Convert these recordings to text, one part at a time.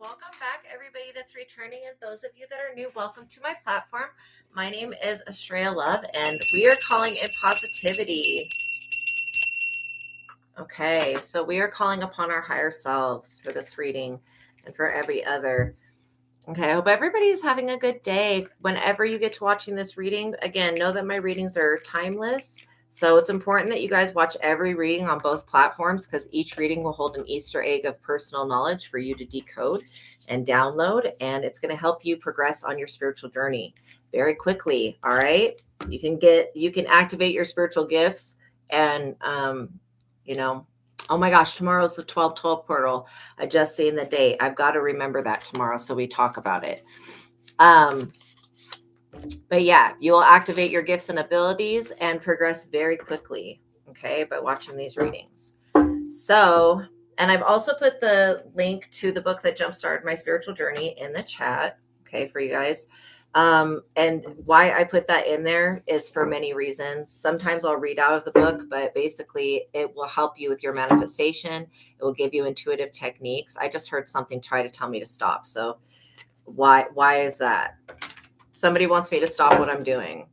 welcome back, everybody that's returning, and those of you that are new, welcome to my platform. My name is ASTRAEA Love, and we are calling it positivity. Okay, so we are calling upon our higher selves for this reading and for every other. Okay, I hope everybody is having a good day. Whenever you get to watching this reading, again, know that my readings are timeless. So it's important that you guys watch every reading on both platforms because each reading will hold an Easter egg of personal knowledge for you to decode and download. And it's going to help you progress on your spiritual journey very quickly. All right. You can activate your spiritual gifts and, oh my gosh, tomorrow's the 12/12 portal. I just seen the date. I've got to remember that tomorrow so we talk about it. But yeah, you will activate your gifts and abilities and progress very quickly, okay, by watching these readings. So, and I've also put the link to the book that jumpstarted my spiritual journey in the chat, okay, for you guys. And why I put that in there is for many reasons. Sometimes I'll read out of the book, but basically it will help you with your manifestation. It will give you intuitive techniques. I just heard something try to tell me to stop. So why is that? Somebody wants me to stop what I'm doing.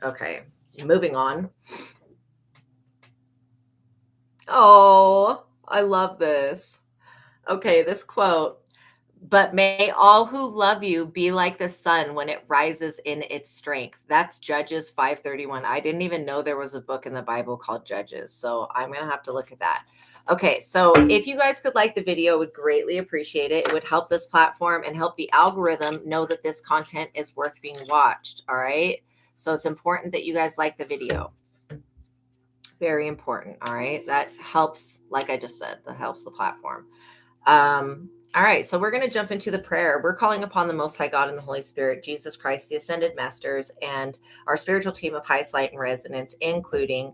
Okay, moving on. Oh, I love this. Okay, this quote. But may all who love you be like the sun when it rises in its strength. That's Judges 5:31. I didn't even know there was a book in the Bible called Judges, so I'm going to have to look at that. Okay, so if you guys could like the video, would greatly appreciate it. It would help this platform and help the algorithm know that this content is worth being watched, all right? So it's important that you guys like the video. Very important, all right? That helps, like I just said, that helps the platform. All right, so we're going to jump into the prayer. We're calling upon the Most High God and the Holy Spirit, Jesus Christ, the Ascended Masters, and our spiritual team of highest light and resonance, including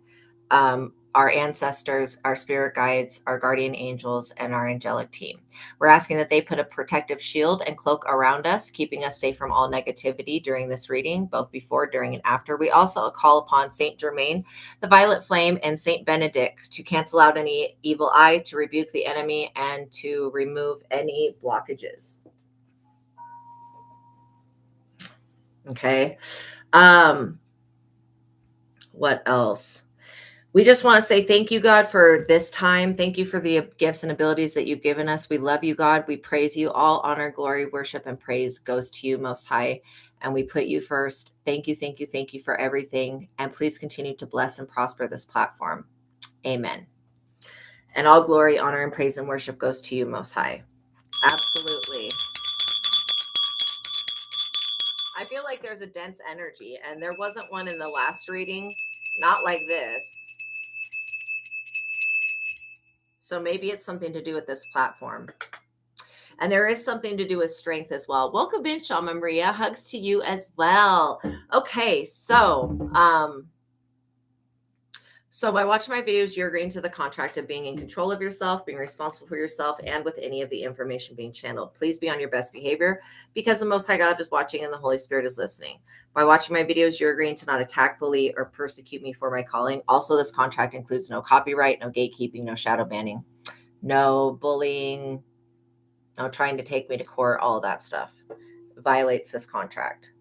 our ancestors, our spirit guides, our guardian angels, and our angelic team. We're asking that they put a protective shield and cloak around us, keeping us safe from all negativity during this reading, both before, during, and after. We also call upon Saint Germain, the Violet Flame, and Saint Benedict to cancel out any evil eye, to rebuke the enemy, and to remove any blockages. Okay. What else? We just want to say thank you, God, for this time. Thank you for the gifts and abilities that you've given us. We love you, God. We praise you. All honor, glory, worship, and praise goes to you, Most High. And we put you first. Thank you, thank you, thank you for everything. And please continue to bless and prosper this platform. Amen. And all glory, honor, and praise and worship goes to you, Most High. Absolutely. I feel like there's a dense energy, and there wasn't one in the last reading, not like this. So maybe it's something to do with this platform. And there is something to do with strength as well. Welcome in, Shama Maria. Hugs to you as well. Okay, so by watching my videos, you're agreeing to the contract of being in control of yourself, being responsible for yourself, and with any of the information being channeled. Please be on your best behavior because the Most High God is watching and the Holy Spirit is listening. By watching my videos, you're agreeing to not attack, bully, or persecute me for my calling. Also, this contract includes no copyright, no gatekeeping, no shadow banning, no bullying, no trying to take me to court, all of that stuff. It violates this contract.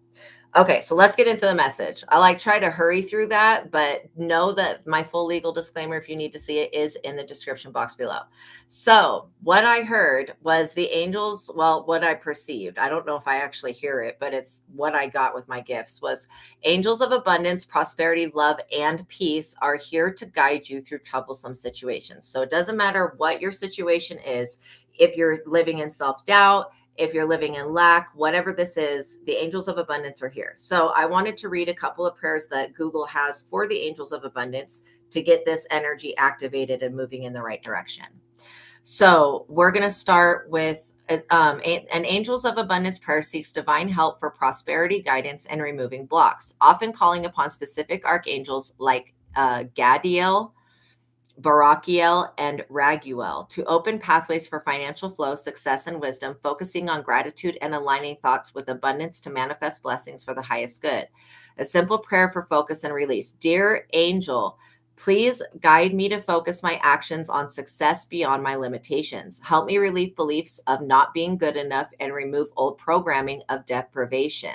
Okay, so let's get into the message. I try to hurry through that, but know that my full legal disclaimer, if you need to see it, is in the description box below. So what I heard was the angels, well, what I perceived, I don't know if I actually hear it, but it's what I got with my gifts, was angels of abundance, prosperity, love, and peace are here to guide you through troublesome situations. So it doesn't matter what your situation is. If you're living in self-doubt, if you're living in lack, whatever this is, the angels of abundance are here. So I wanted to read a couple of prayers that Google has for the angels of abundance to get this energy activated and moving in the right direction. So we're going to start with an angels of abundance prayer seeks divine help for prosperity, guidance, and removing blocks, often calling upon specific archangels like Gadiel, Barachiel, and Raguel to open pathways for financial flow, success, and wisdom, focusing on gratitude and aligning thoughts with abundance to manifest blessings for the highest good. A simple prayer for focus and release. Dear angel, Please guide me to focus my actions on success beyond my limitations. Help me relieve beliefs of not being good enough and remove old programming of deprivation.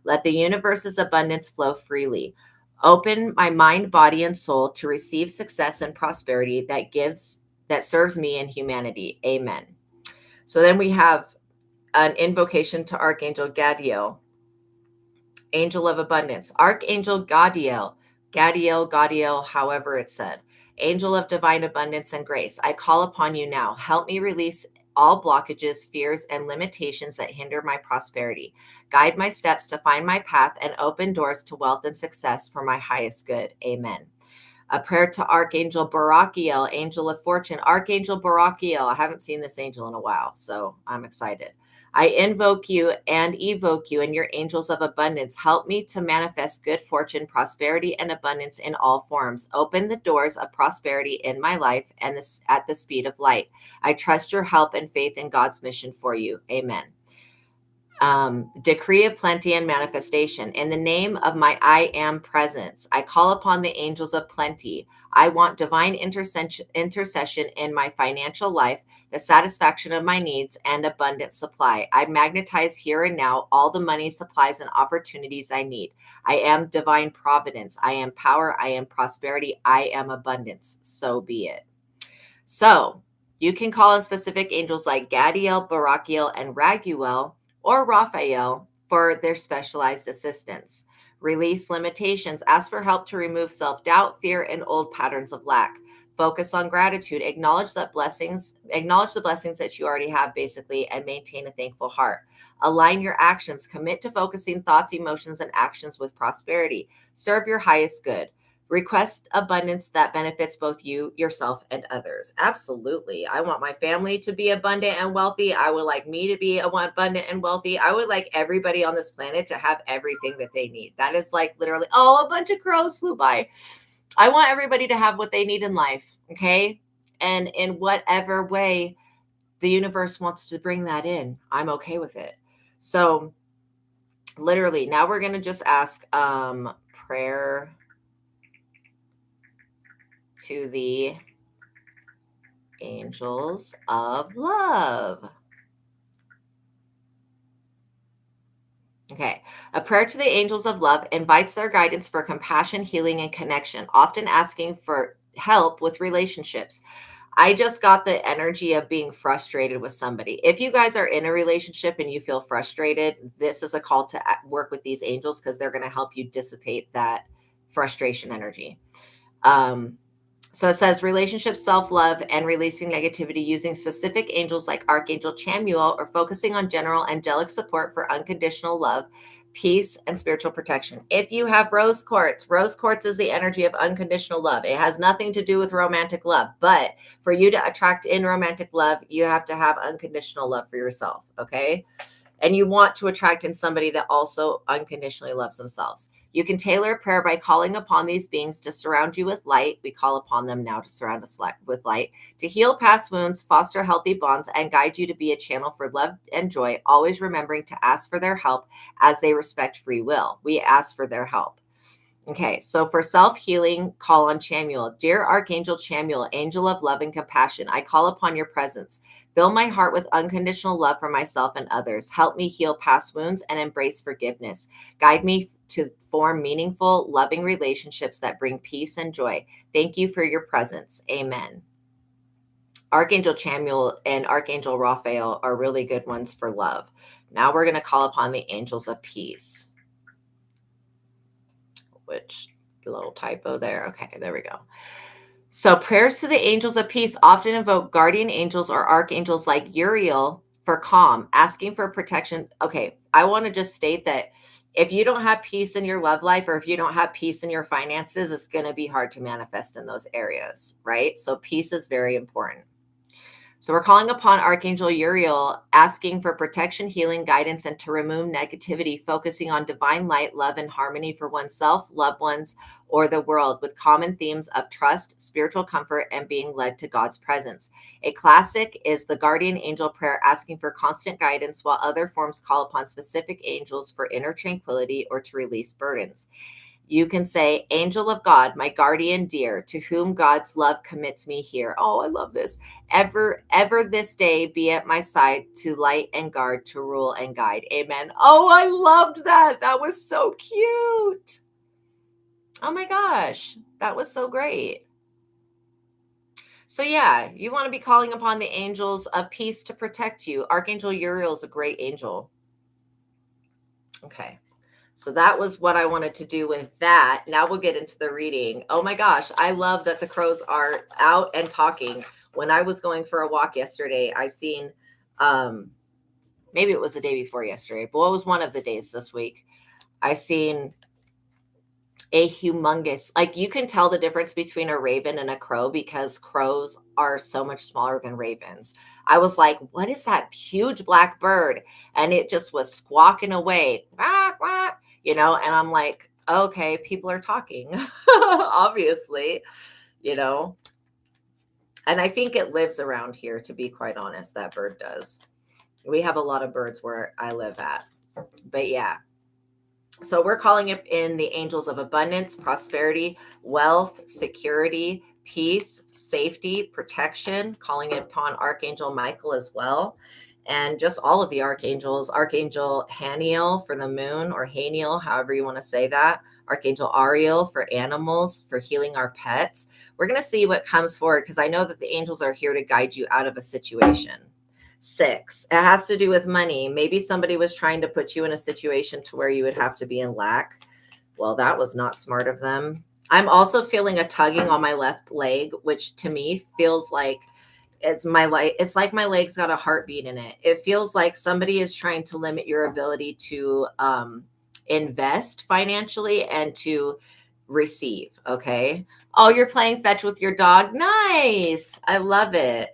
Let the universe's abundance flow freely. Open my mind, body, and soul to receive success and prosperity that serves me and humanity. Amen. So then we have an invocation to Archangel Gadiel, angel of abundance. Archangel Gadiel, however it's said. Angel of divine abundance and grace, I call upon you now. Help me release all blockages, fears, and limitations that hinder my prosperity. Guide my steps to find my path and open doors to wealth and success for my highest good. Amen. A prayer to Archangel Barachiel, angel of fortune. Archangel Barachiel, I haven't seen this angel in a while, so I'm excited. I invoke you and evoke you and your angels of abundance. Help me to manifest good fortune, prosperity, and abundance in all forms. Open the doors of prosperity in my life and at the speed of light. I trust your help and faith in God's mission for you. Amen. Decree of plenty and manifestation. In the name of my I am presence, I call upon the angels of plenty. I want divine intercession in my financial life, the satisfaction of my needs, and abundant supply. I magnetize here and now all the money, supplies, and opportunities I need. I am divine providence. I am power. I am prosperity. I am abundance. So be it. So you can call on specific angels like Gadiel, Barachiel, and Raguel, or Raphael for their specialized assistance. Release limitations. Ask for help to remove self-doubt, fear, and old patterns of lack. Focus on gratitude. Acknowledge the blessings that you already have, basically, and maintain a thankful heart. Align your actions. Commit to focusing thoughts, emotions, and actions with prosperity. Serve your highest good. Request abundance that benefits both you, yourself, and others. Absolutely. I want my family to be abundant and wealthy. I would like me to be abundant and wealthy. I would like everybody on this planet to have everything that they need. That is like literally, a bunch of crows flew by. I want everybody to have what they need in life. Okay. And in whatever way the universe wants to bring that in, I'm okay with it. So literally, now we're going to just ask prayer to the angels of love. Okay. A prayer to the angels of love invites their guidance for compassion, healing, and connection, often asking for help with relationships. I just got the energy of being frustrated with somebody. If you guys are in a relationship and you feel frustrated, this is a call to work with these angels because they're going to help you dissipate that frustration energy. So it says relationships, self-love, and releasing negativity using specific angels like Archangel Chamuel, or focusing on general angelic support for unconditional love, peace, and spiritual protection. If you have rose quartz is the energy of unconditional love. It has nothing to do with romantic love, but for you to attract in romantic love, you have to have unconditional love for yourself, okay? And you want to attract in somebody that also unconditionally loves themselves. You can tailor a prayer by calling upon these beings to surround you with light. We call upon them now to surround us with light, to heal past wounds, foster healthy bonds, and guide you to be a channel for love and joy, always remembering to ask for their help as they respect free will. We ask for their help. Okay, so for self-healing, call on Chamuel. Dear Archangel Chamuel, angel of love and compassion, I call upon your presence. Fill my heart with unconditional love for myself and others. Help me heal past wounds and embrace forgiveness. Guide me to form meaningful, loving relationships that bring peace and joy. Thank you for your presence. Amen. Archangel Chamuel and Archangel Raphael are really good ones for love. Now we're going to call upon the angels of peace. Which little typo there. Okay, there we go. So prayers to the angels of peace often invoke guardian angels or archangels like Uriel for calm, asking for protection. Okay, I want to just state that if you don't have peace in your love life, or if you don't have peace in your finances, it's going to be hard to manifest in those areas, right? So peace is very important. So we're calling upon Archangel Uriel, asking for protection, healing, guidance, and to remove negativity, focusing on divine light, love, and harmony for oneself, loved ones, or the world, with common themes of trust, spiritual comfort, and being led to God's presence. A classic is the guardian angel prayer, asking for constant guidance, while other forms call upon specific angels for inner tranquility or to release burdens. You can say, angel of God, my guardian dear, to whom God's love commits me here. Oh, I love this. Ever this day be at my side to light and guard, to rule and guide. Amen. Oh, I loved that. That was so cute. Oh my gosh. That was so great. So yeah, you want to be calling upon the angels of peace to protect you. Archangel Uriel is a great angel. Okay. So that was what I wanted to do with that. Now we'll get into the reading. Oh my gosh, I love that the crows are out and talking. When I was going for a walk yesterday, I seen, maybe it was the day before yesterday, but it was one of the days this week. I seen a humongous, like you can tell the difference between a raven and a crow because crows are so much smaller than ravens. I was like, what is that huge black bird? And it just was squawking away, quack, quack, and I'm like, okay, people are talking, obviously, and I think it lives around here, to be quite honest. That bird does. We have a lot of birds where I live at, but yeah. So we're calling it in the angels of abundance, prosperity, wealth, security, peace, safety, protection, calling it upon Archangel Michael as well. And just all of the archangels, Archangel Haniel for the moon, or Haniel, however you want to say that. Archangel Ariel for animals, for healing our pets. We're going to see what comes forward because I know that the angels are here to guide you out of a situation. 6, it has to do with money. Maybe somebody was trying to put you in a situation to where you would have to be in lack. Well, that was not smart of them. I'm also feeling a tugging on my left leg, which to me feels like it's like my leg's got a heartbeat in it. It feels like somebody is trying to limit your ability to invest financially and to receive. Okay. Oh, you're playing fetch with your dog. Nice. I love it.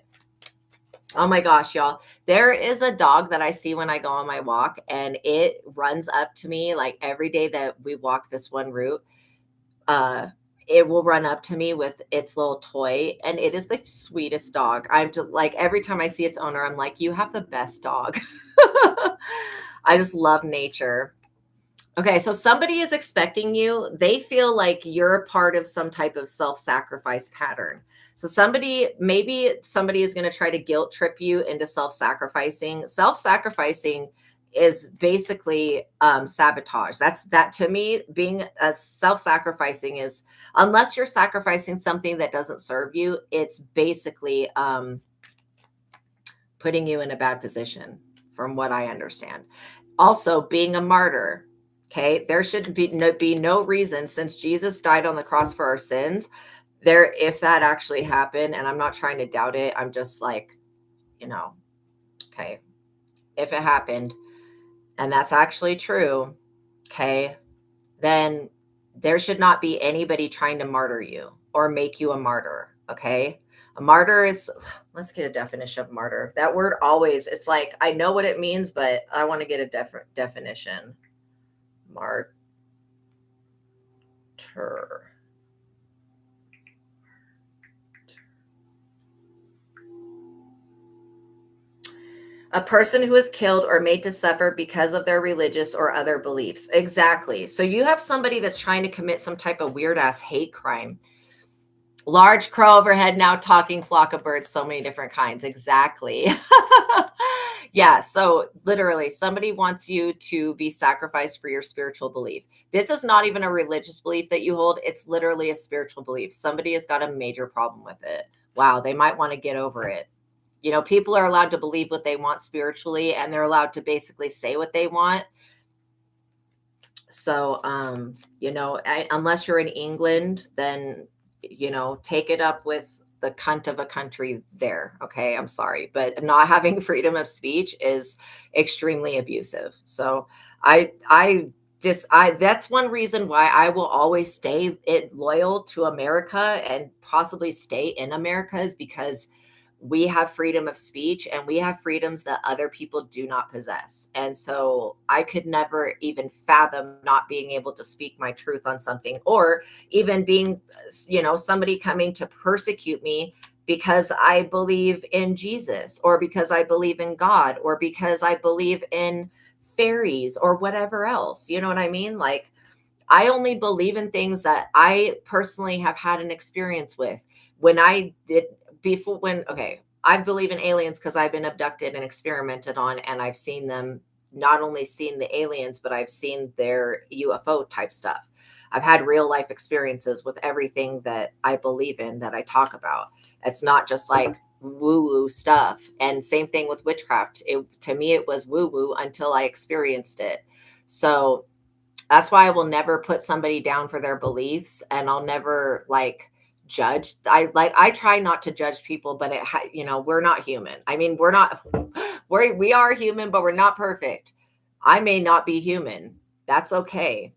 Oh my gosh, y'all. There is a dog that I see when I go on my walk, and it runs up to me like every day that we walk this one route. It will run up to me with its little toy, and it is the sweetest dog. I'm just like, every time I see its owner, I'm like, you have the best dog. I just love nature. Okay, so somebody is expecting you. They feel like you're a part of some type of self-sacrifice pattern. So maybe somebody is going to try to guilt trip you into self-sacrificing. Self-sacrificing is basically sabotage. That to me, being a self-sacrificing is, unless you're sacrificing something that doesn't serve you, it's basically putting you in a bad position, from what I understand. Also, being a martyr. Okay, there should be no reason, since Jesus died on the cross for our sins, if that actually happened, and I'm not trying to doubt it, I'm just like, okay, if it happened and that's actually true, okay, then there should not be anybody trying to martyr you or make you a martyr. Okay. A martyr is, let's get a definition of martyr. That word always, it's like, I know what it means, but I want to get a definition. Martyr. A person who is killed or made to suffer because of their religious or other beliefs. Exactly. So you have somebody that's trying to commit some type of weird ass hate crime. Large crow overhead, now talking flock of birds, so many different kinds. Exactly. Yeah. So literally, somebody wants you to be sacrificed for your spiritual belief. This is not even a religious belief that you hold. It's literally a spiritual belief. Somebody has got a major problem with it. Wow. They might want to get over it. People are allowed to believe what they want spiritually, and they're allowed to basically say what they want. So, unless you're in England, then, take it up with the cunt of a country there. Okay. I'm sorry, but not having freedom of speech is extremely abusive. So that's one reason why I will always stay loyal to America and possibly stay in America, is because we have freedom of speech and we have freedoms that other people do not possess. And so I could never even fathom not being able to speak my truth on something, or even being, somebody coming to persecute me because I believe in Jesus, or because I believe in God, or because I believe in fairies, or whatever else. You know what I mean? Like, I only believe in things that I personally have had an experience with. When I did before, when, okay, I believe in aliens because I've been abducted and experimented on, and I've seen them, not only seen the aliens, but I've seen their UFO type stuff. I've had real life experiences with everything that I believe in, that I talk about. It's not just like woo woo stuff. And same thing with witchcraft. To me, it was woo woo until I experienced it. So that's why I will never put somebody down for their beliefs, and I'll never like judge. I try not to judge people, but we're not human. I mean, we are human, but we're not perfect. I may not be human. That's okay.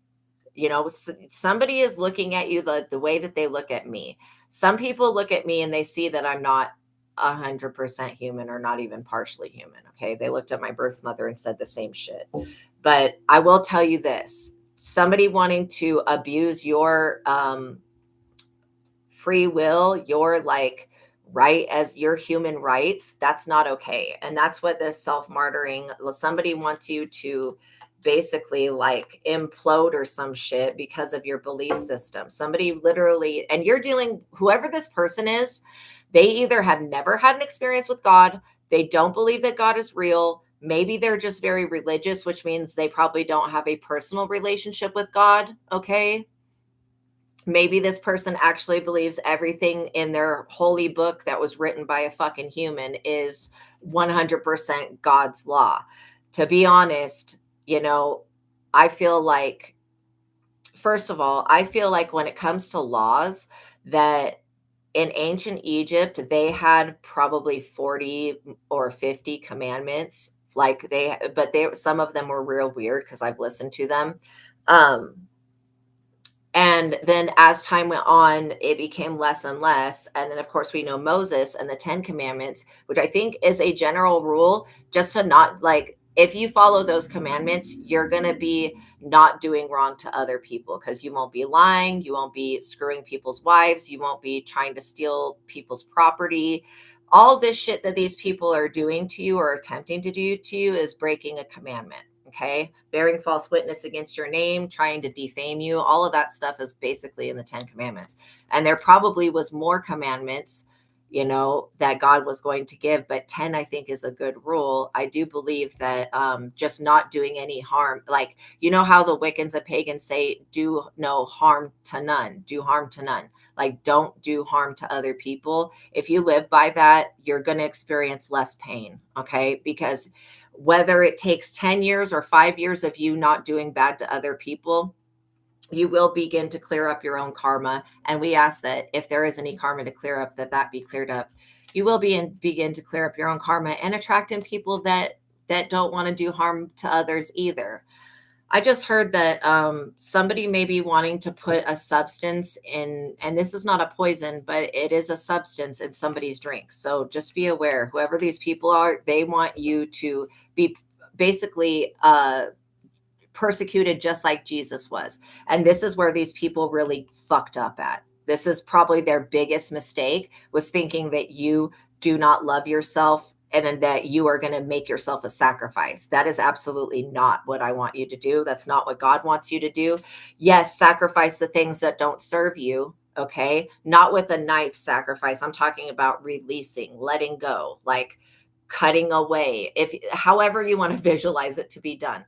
Somebody is looking at you the way that they look at me. Some people look at me and they see that I'm not 100% human, or not even partially human. Okay. They looked at my birth mother and said the same shit. But I will tell you this: somebody wanting to abuse your free will, your like right as your human rights, that's not okay. And that's what this self-martyring, somebody wants you to basically like implode or some shit because of your belief system. Somebody literally, and you're dealing, whoever this person is, they either have never had an experience with God, they don't believe that God is real, maybe they're just very religious, which means they probably don't have a personal relationship with God. Okay. Maybe this person actually believes everything in their holy book that was written by a fucking human is 100% God's law. To be honest, I feel like, first of all, I feel like when it comes to laws, that in ancient Egypt, they had probably 40 or 50 commandments. Like some of them were real weird because I've listened to them. And then as time went on, it became less and less. And then, of course, we know Moses and the 10 Commandments, which I think is a general rule, just to not like, if you follow those commandments, you're going to be not doing wrong to other people, because you won't be lying. You won't be screwing people's wives. You won't be trying to steal people's property. All this shit that these people are doing to you or attempting to do to you is breaking a commandment. Okay. Bearing false witness against your name, trying to defame you. All of that stuff is basically in the 10 Commandments. And there probably was more commandments, that God was going to give, but 10, I think, is a good rule. I do believe that just not doing any harm, like, how the Wiccans and pagans say, do no harm to none, do harm to none. Like, don't do harm to other people. If you live by that, you're going to experience less pain. Okay. Because whether it takes 10 years or 5 years of you not doing bad to other people, you will begin to clear up your own karma. And we ask that if there is any karma to clear up, that be cleared up. You will begin to clear up your own karma and attract in people that don't want to do harm to others either. I just heard that somebody may be wanting to put a substance in, and this is not a poison, but it is a substance in somebody's drink. So just be aware, whoever these people are, they want you to be basically persecuted just like Jesus was. And this is where these people really fucked up at. This is probably their biggest mistake, was thinking that you do not love yourself and then that you are going to make yourself a sacrifice. That is absolutely not what I want you to do. That's not what God wants you to do. Yes, sacrifice the things that don't serve you. Okay. Not with a knife sacrifice. I'm talking about releasing, letting go, like cutting away, however you want to visualize it to be done.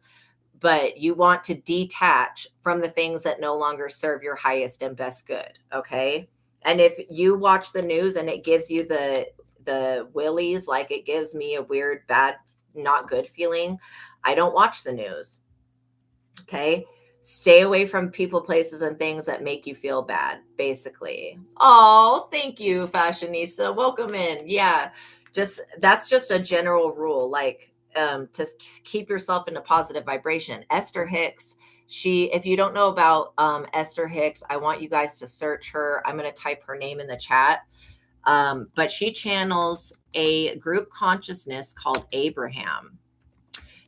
But you want to detach from the things that no longer serve your highest and best good. Okay. And if you watch the news and it gives you the willies, like it gives me a weird, bad, not good feeling, I don't watch the news. Okay. Stay away from people, places, and things that make you feel bad, basically. Oh, thank you, Fashionista. Welcome in. Yeah. That's just a general rule. Like, to keep yourself in a positive vibration. Esther Hicks, if you don't know about Esther Hicks, I want you guys to search her. I'm going to type her name in the chat. But she channels a group consciousness called Abraham.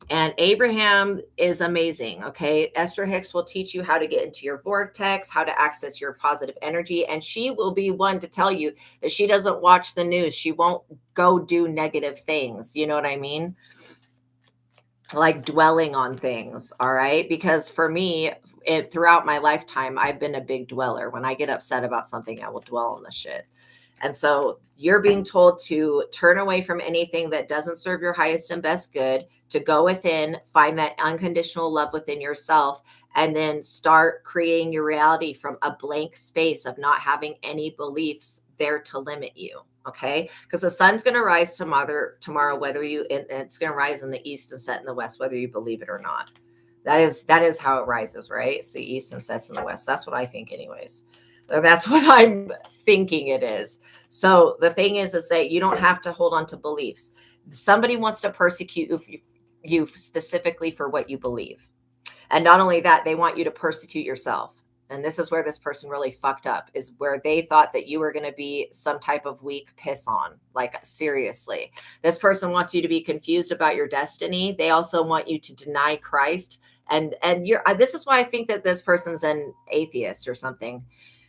And Abraham is amazing. Okay. Esther Hicks will teach you how to get into your vortex, how to access your positive energy. And she will be one to tell you that she doesn't watch the news. She won't go do negative things. You know what I mean? like dwelling on things. All right. Because for me, throughout my lifetime, I've been a big dweller. When I get upset about something, I will dwell on the shit. And so you're being told to turn away from anything that doesn't serve your highest and best good, to go within, find that unconditional love within yourself, and then start creating your reality from a blank space of not having any beliefs there to limit you. Okay. Because the sun's going to rise tomorrow, whether it's going to rise in the east and set in the west, whether you believe it or not. That is how it rises, right? It's the east and sets in the west. That's what I think anyways. That's what I'm thinking it is. So the thing is that you don't have to hold on to beliefs. Somebody wants to persecute you specifically for what you believe. And not only that, they want you to persecute yourself. And this is where this person really fucked up, is where they thought that you were going to be some type of weak piss on. Like, seriously, this person wants you to be confused about your destiny. They also want you to deny Christ. And this is why I think that this person's an atheist or something.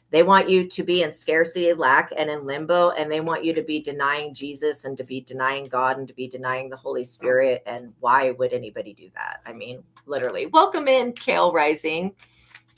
They want you to be in scarcity, lack, and in limbo. And they want you to be denying Jesus and to be denying God and to be denying the Holy Spirit. And why would anybody do that? I mean, literally. Welcome in, Kale Rising.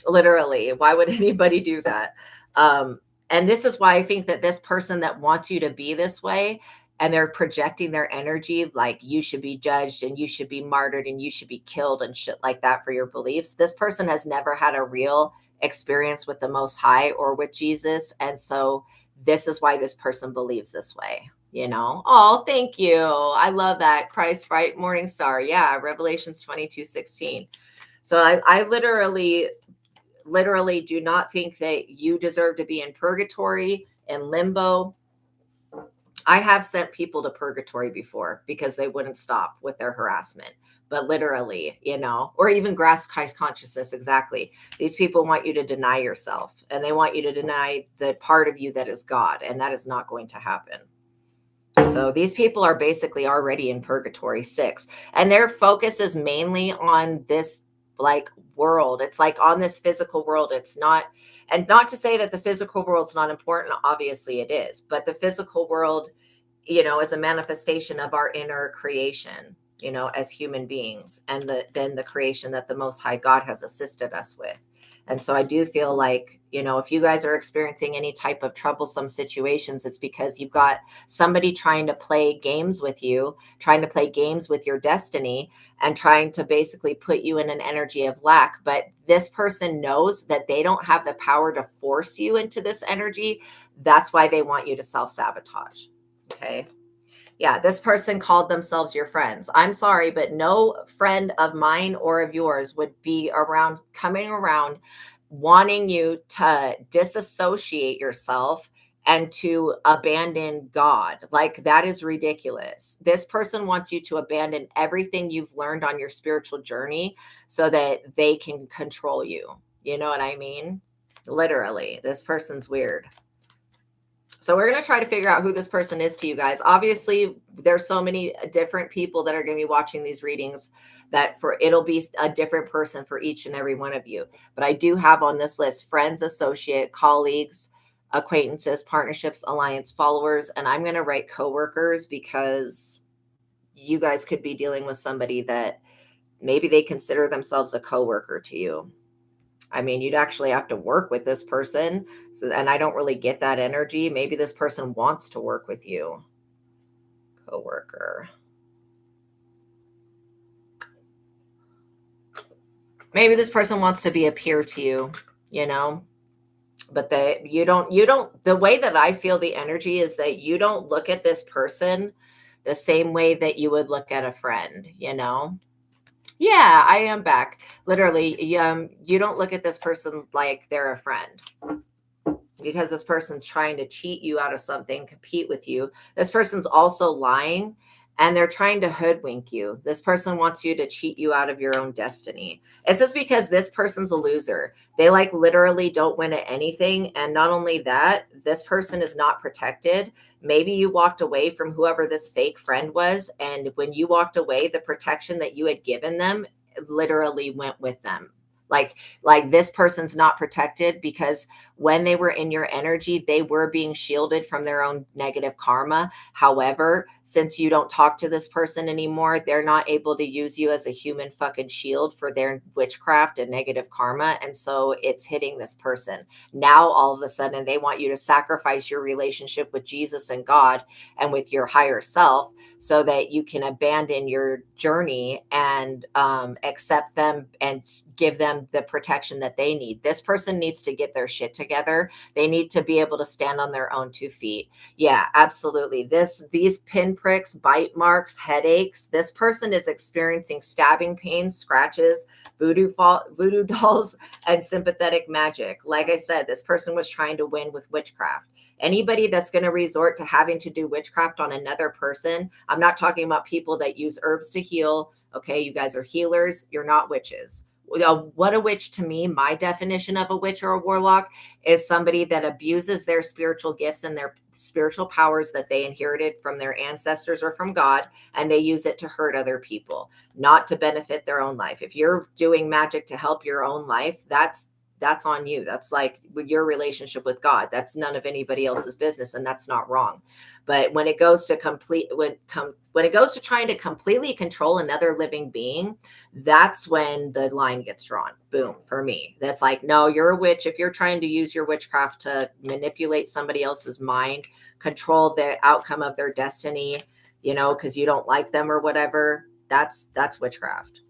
Literally. Why would anybody do that? And this is why I think that this person that wants you to be this way, and they're projecting their energy like you should be judged and you should be martyred and you should be killed and shit like that for your beliefs. This person has never had a real experience with the Most High or with Jesus. And so this is why this person believes this way, you know? Oh, thank you. I love that. Christ, bright morning star. Yeah. Revelations 22:16. So I literally do not think that you deserve to be in purgatory, in limbo. I have sent people to purgatory before because they wouldn't stop with their harassment. But literally, you know, or even grasp Christ consciousness. Exactly. These people want you to deny yourself, and they want you to deny the part of you that is God. And that is not going to happen. So these people are basically already in purgatory 6, and their focus is mainly on this like world. It's like on this physical world. It's not, and not to say that the physical world's not important. Obviously it is, but the physical world, you know, is a manifestation of our inner creation, you know, as human beings, and then the creation that the Most High God has assisted us with. And so I do feel like, you know, if you guys are experiencing any type of troublesome situations, it's because you've got somebody trying to play games with you, trying to play games with your destiny, and trying to basically put you in an energy of lack. But this person knows that they don't have the power to force you into this energy. That's why they want you to self-sabotage. Okay. Yeah, this person called themselves your friends. I'm sorry, but no friend of mine or of yours would be coming around wanting you to disassociate yourself and to abandon God. Like, that is ridiculous. This person wants you to abandon everything you've learned on your spiritual journey so that they can control you. You know what I mean? Literally, this person's weird. So we're going to try to figure out who this person is to you guys. Obviously, there's so many different people that are going to be watching these readings that it'll be a different person for each and every one of you. But I do have on this list friends, associate, colleagues, acquaintances, partnerships, alliance, followers, and I'm going to write coworkers because you guys could be dealing with somebody that maybe they consider themselves a coworker to you. I mean, you'd actually have to work with this person. And I don't really get that energy. Maybe this person wants to work with you. Coworker. Maybe this person wants to be a peer to you, you know, but the way that I feel the energy is that you don't look at this person the same way that you would look at a friend, you know? Yeah, I am back. Literally, you don't look at this person like they're a friend, because this person's trying to cheat you out of something, compete with you. This person's also lying, and they're trying to hoodwink you. This person wants you to cheat you out of your own destiny. It's just because this person's a loser. They like literally don't win at anything. And not only that, this person is not protected. Maybe you walked away from whoever this fake friend was. And when you walked away, the protection that you had given them literally went with them. Like this person's not protected because when they were in your energy, they were being shielded from their own negative karma. However, since you don't talk to this person anymore, they're not able to use you as a human fucking shield for their witchcraft and negative karma. And so it's hitting this person. Now, all of a sudden, they want you to sacrifice your relationship with Jesus and God and with your higher self so that you can abandon your journey and accept them and give them the protection that they need. This person needs to get their shit together. They need to be able to stand on their own 2 feet. Yeah, absolutely. These pinpricks, bite marks, headaches, this person is experiencing stabbing pains, scratches, voodoo dolls, and sympathetic magic. Like I said, this person was trying to win with witchcraft. Anybody that's going to resort to having to do witchcraft on another person, I'm not talking about people that use herbs to heal. Okay, you guys are healers. You're not witches. What a witch to me, my definition of a witch or a warlock is somebody that abuses their spiritual gifts and their spiritual powers that they inherited from their ancestors or from God, and they use it to hurt other people, not to benefit their own life. If you're doing magic to help your own life, that's on you. That's like your relationship with God. That's none of anybody else's business, and that's not wrong. But when it goes to when it goes to trying to completely control another living being, that's when the line gets drawn. Boom, for me. That's like, no, you're a witch. If you're trying to use your witchcraft to manipulate somebody else's mind, control the outcome of their destiny, because you don't like them or whatever, that's witchcraft.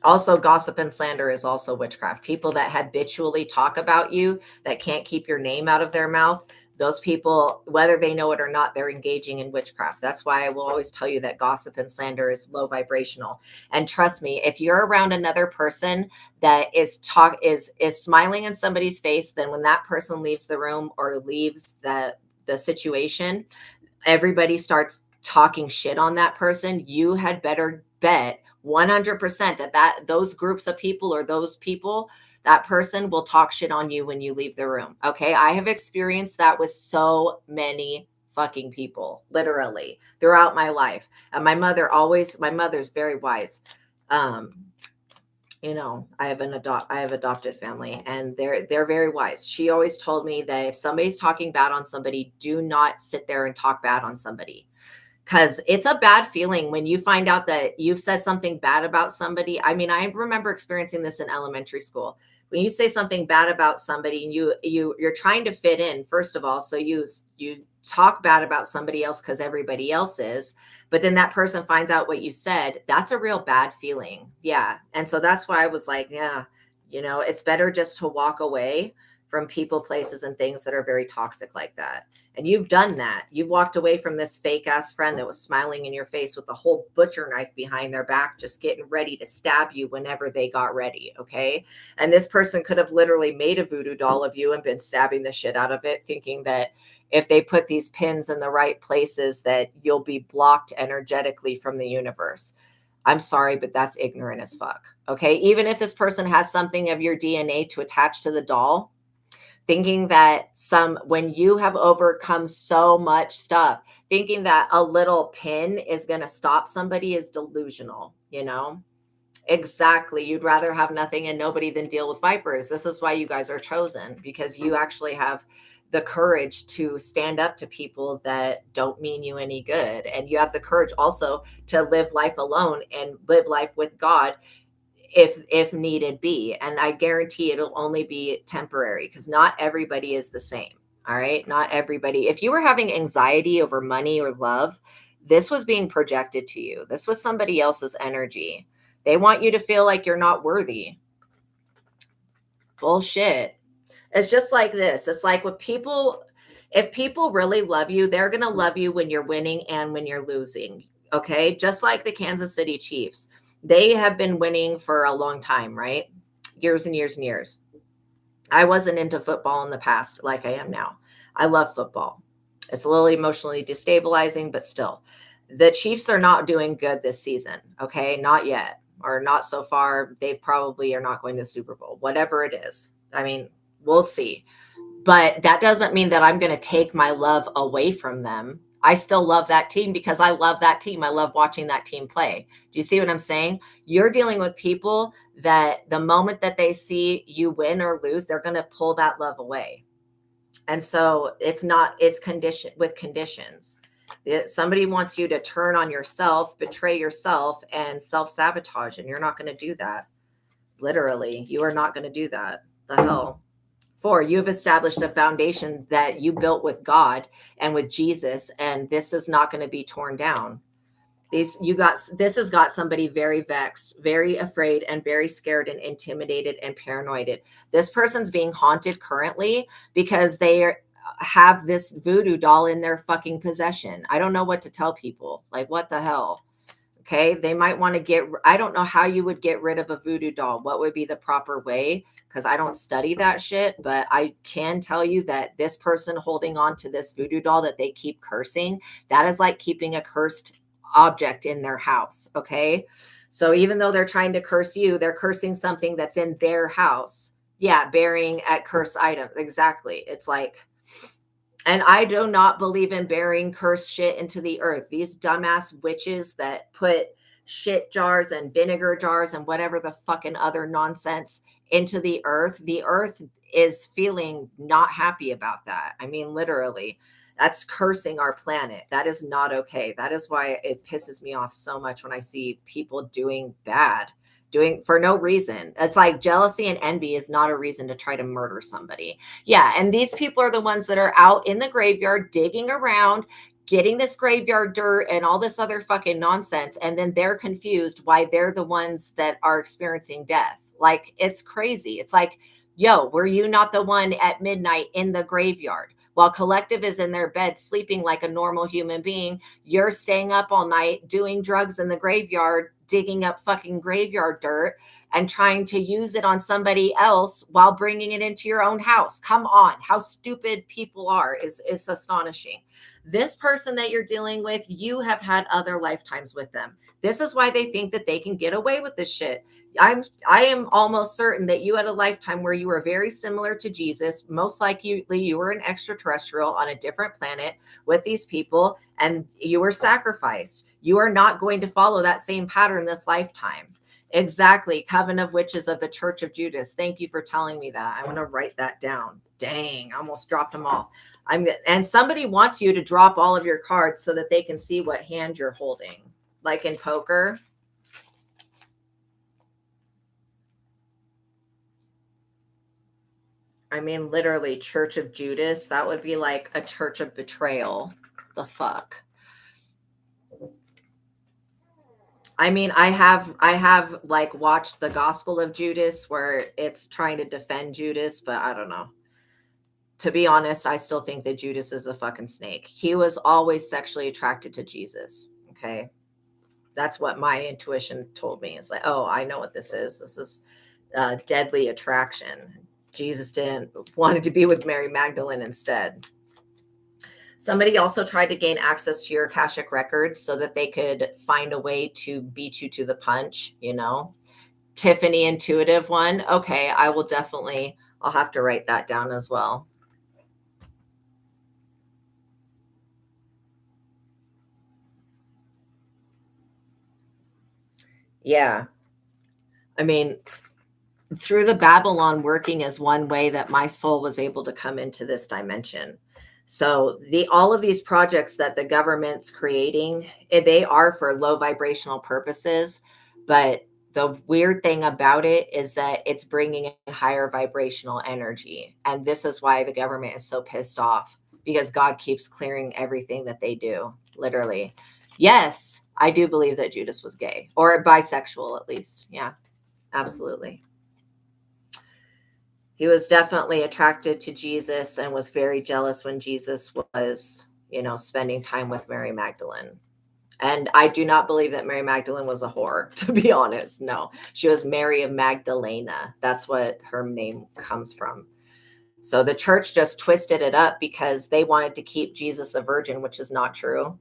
Also, gossip and slander is also witchcraft. People that habitually talk about you, that can't keep your name out of their mouth, those people, whether they know it or not, they're engaging in witchcraft. That's why I will always tell you that gossip and slander is low vibrational. And trust me, if you're around another person that is smiling in somebody's face, then when that person leaves the room or leaves the situation, everybody starts talking shit on that person. You had better bet 100% that those groups of people or those people, that person will talk shit on you when you leave the room. Okay. I have experienced that with so many fucking people, literally throughout my life. And my mother's very wise. I have adopted family, and they're very wise. She always told me that if somebody's talking bad on somebody, do not sit there and talk bad on somebody. Because it's a bad feeling when you find out that you've said something bad about somebody. I mean, I remember experiencing this in elementary school. When you say something bad about somebody and you're trying to fit in, first of all, so you talk bad about somebody else because everybody else is, but then that person finds out what you said. That's a real bad feeling. Yeah. And so that's why I was like, yeah, it's better just to walk away from people, places, and things that are very toxic like that. And you've done that. You've walked away from this fake ass friend that was smiling in your face with a whole butcher knife behind their back, just getting ready to stab you whenever they got ready. Okay. And this person could have literally made a voodoo doll of you and been stabbing the shit out of it, thinking that if they put these pins in the right places, that you'll be blocked energetically from the universe. I'm sorry, but that's ignorant as fuck. Okay. Even if this person has something of your DNA to attach to the doll, thinking that when you have overcome so much stuff, thinking that a little pin is going to stop somebody is delusional, Exactly. You'd rather have nothing and nobody than deal with vipers. This is why you guys are chosen, because you actually have the courage to stand up to people that don't mean you any good. And you have the courage also to live life alone and live life with God if needed be. And I guarantee it'll only be temporary, because not everybody is the same. All right. Not everybody. If you were having anxiety over money or love, this was being projected to you. This was somebody else's energy. They want you to feel like you're not worthy. Bullshit. It's just like this. It's like if people really love you, they're going to love you when you're winning and when you're losing. Okay. Just like the Kansas City Chiefs. They have been winning for a long time, right? Years and years and years. I wasn't into football in the past like I am now. I love football. It's a little emotionally destabilizing, but still. The Chiefs are not doing good this season, okay? Not yet, or not so far. They probably are not going to the Super Bowl, whatever it is. I mean, we'll see. But that doesn't mean that I'm going to take my love away from them. I still love that team because I love that team. I love watching that team play. Do you see what I'm saying? You're dealing with people that the moment that they see you win or lose, they're going to pull that love away. And so it's condition with conditions. Somebody wants you to turn on yourself, betray yourself, and self-sabotage, and you're not going to do that. Literally, you are not going to do that. The hell. 4, you've established a foundation that you built with God and with Jesus, and this is not going to be torn down. This has got somebody very vexed, very afraid, and very scared and intimidated and paranoid. This person's being haunted currently because they have this voodoo doll in their fucking possession. I don't know what to tell people. Like, what the hell? Okay, they might want to I don't know how you would get rid of a voodoo doll. What would be the proper way? Because I don't study that shit, but I can tell you that this person holding on to this voodoo doll that they keep cursing, that is like keeping a cursed object in their house. Okay, so even though they're trying to curse you, they're cursing something that's in their house. Yeah, burying at cursed items. Exactly. It's like, and I do not believe in burying cursed shit into the earth. These dumbass witches that put shit jars and vinegar jars and whatever the fucking other nonsense into the earth is feeling not happy about that. I mean, literally, that's cursing our planet. That is not okay. That is why it pisses me off so much when I see people doing bad, doing for no reason. It's like jealousy and envy is not a reason to try to murder somebody. Yeah. And these people are the ones that are out in the graveyard digging around, getting this graveyard dirt and all this other fucking nonsense. And then they're confused why they're the ones that are experiencing death. Like, it's crazy. It's like, yo, were you not the one at midnight in the graveyard? While Collective is in their bed sleeping like a normal human being, you're staying up all night doing drugs in the graveyard, digging up fucking graveyard dirt and trying to use it on somebody else while bringing it into your own house. Come on. How stupid people are is astonishing. This person that you're dealing with, you have had other lifetimes with them. This is why they think that they can get away with this shit. I am almost certain that you had a lifetime where you were very similar to Jesus. Most likely you were an extraterrestrial on a different planet with these people and you were sacrificed. You are not going to follow that same pattern this lifetime. Exactly. Coven of Witches of the Church of Judas. Thank you for telling me that. I'm going to write that down. Dang, I almost dropped them all. And somebody wants you to drop all of your cards so that they can see what hand you're holding. Like in poker. I mean, literally, Church of Judas. That would be like a church of betrayal. The fuck. I mean, I have like watched the Gospel of Judas where it's trying to defend Judas, but I don't know. To be honest, I still think that Judas is a fucking snake. He was always sexually attracted to Jesus. Okay. That's what my intuition told me. It's like, oh, I know what this is. This is deadly attraction. Jesus wanted to be with Mary Magdalene instead. Somebody also tried to gain access to your Akashic records so that they could find a way to beat you to the punch, you know. Tiffany intuitive one. Okay, I'll have to write that down as well. Yeah. I mean, through the Babylon working is one way that my soul was able to come into this dimension. So all of these projects that the government's creating, they are for low vibrational purposes. But the weird thing about it is that it's bringing in higher vibrational energy. And this is why the government is so pissed off, because God keeps clearing everything that they do, literally. Yes, I do believe that Judas was gay or bisexual, at least. Yeah, absolutely. He was definitely attracted to Jesus and was very jealous when Jesus was, spending time with Mary Magdalene. And I do not believe that Mary Magdalene was a whore, to be honest. No, she was Mary of Magdalena. That's what her name comes from. So the church just twisted it up because they wanted to keep Jesus a virgin, which is not true.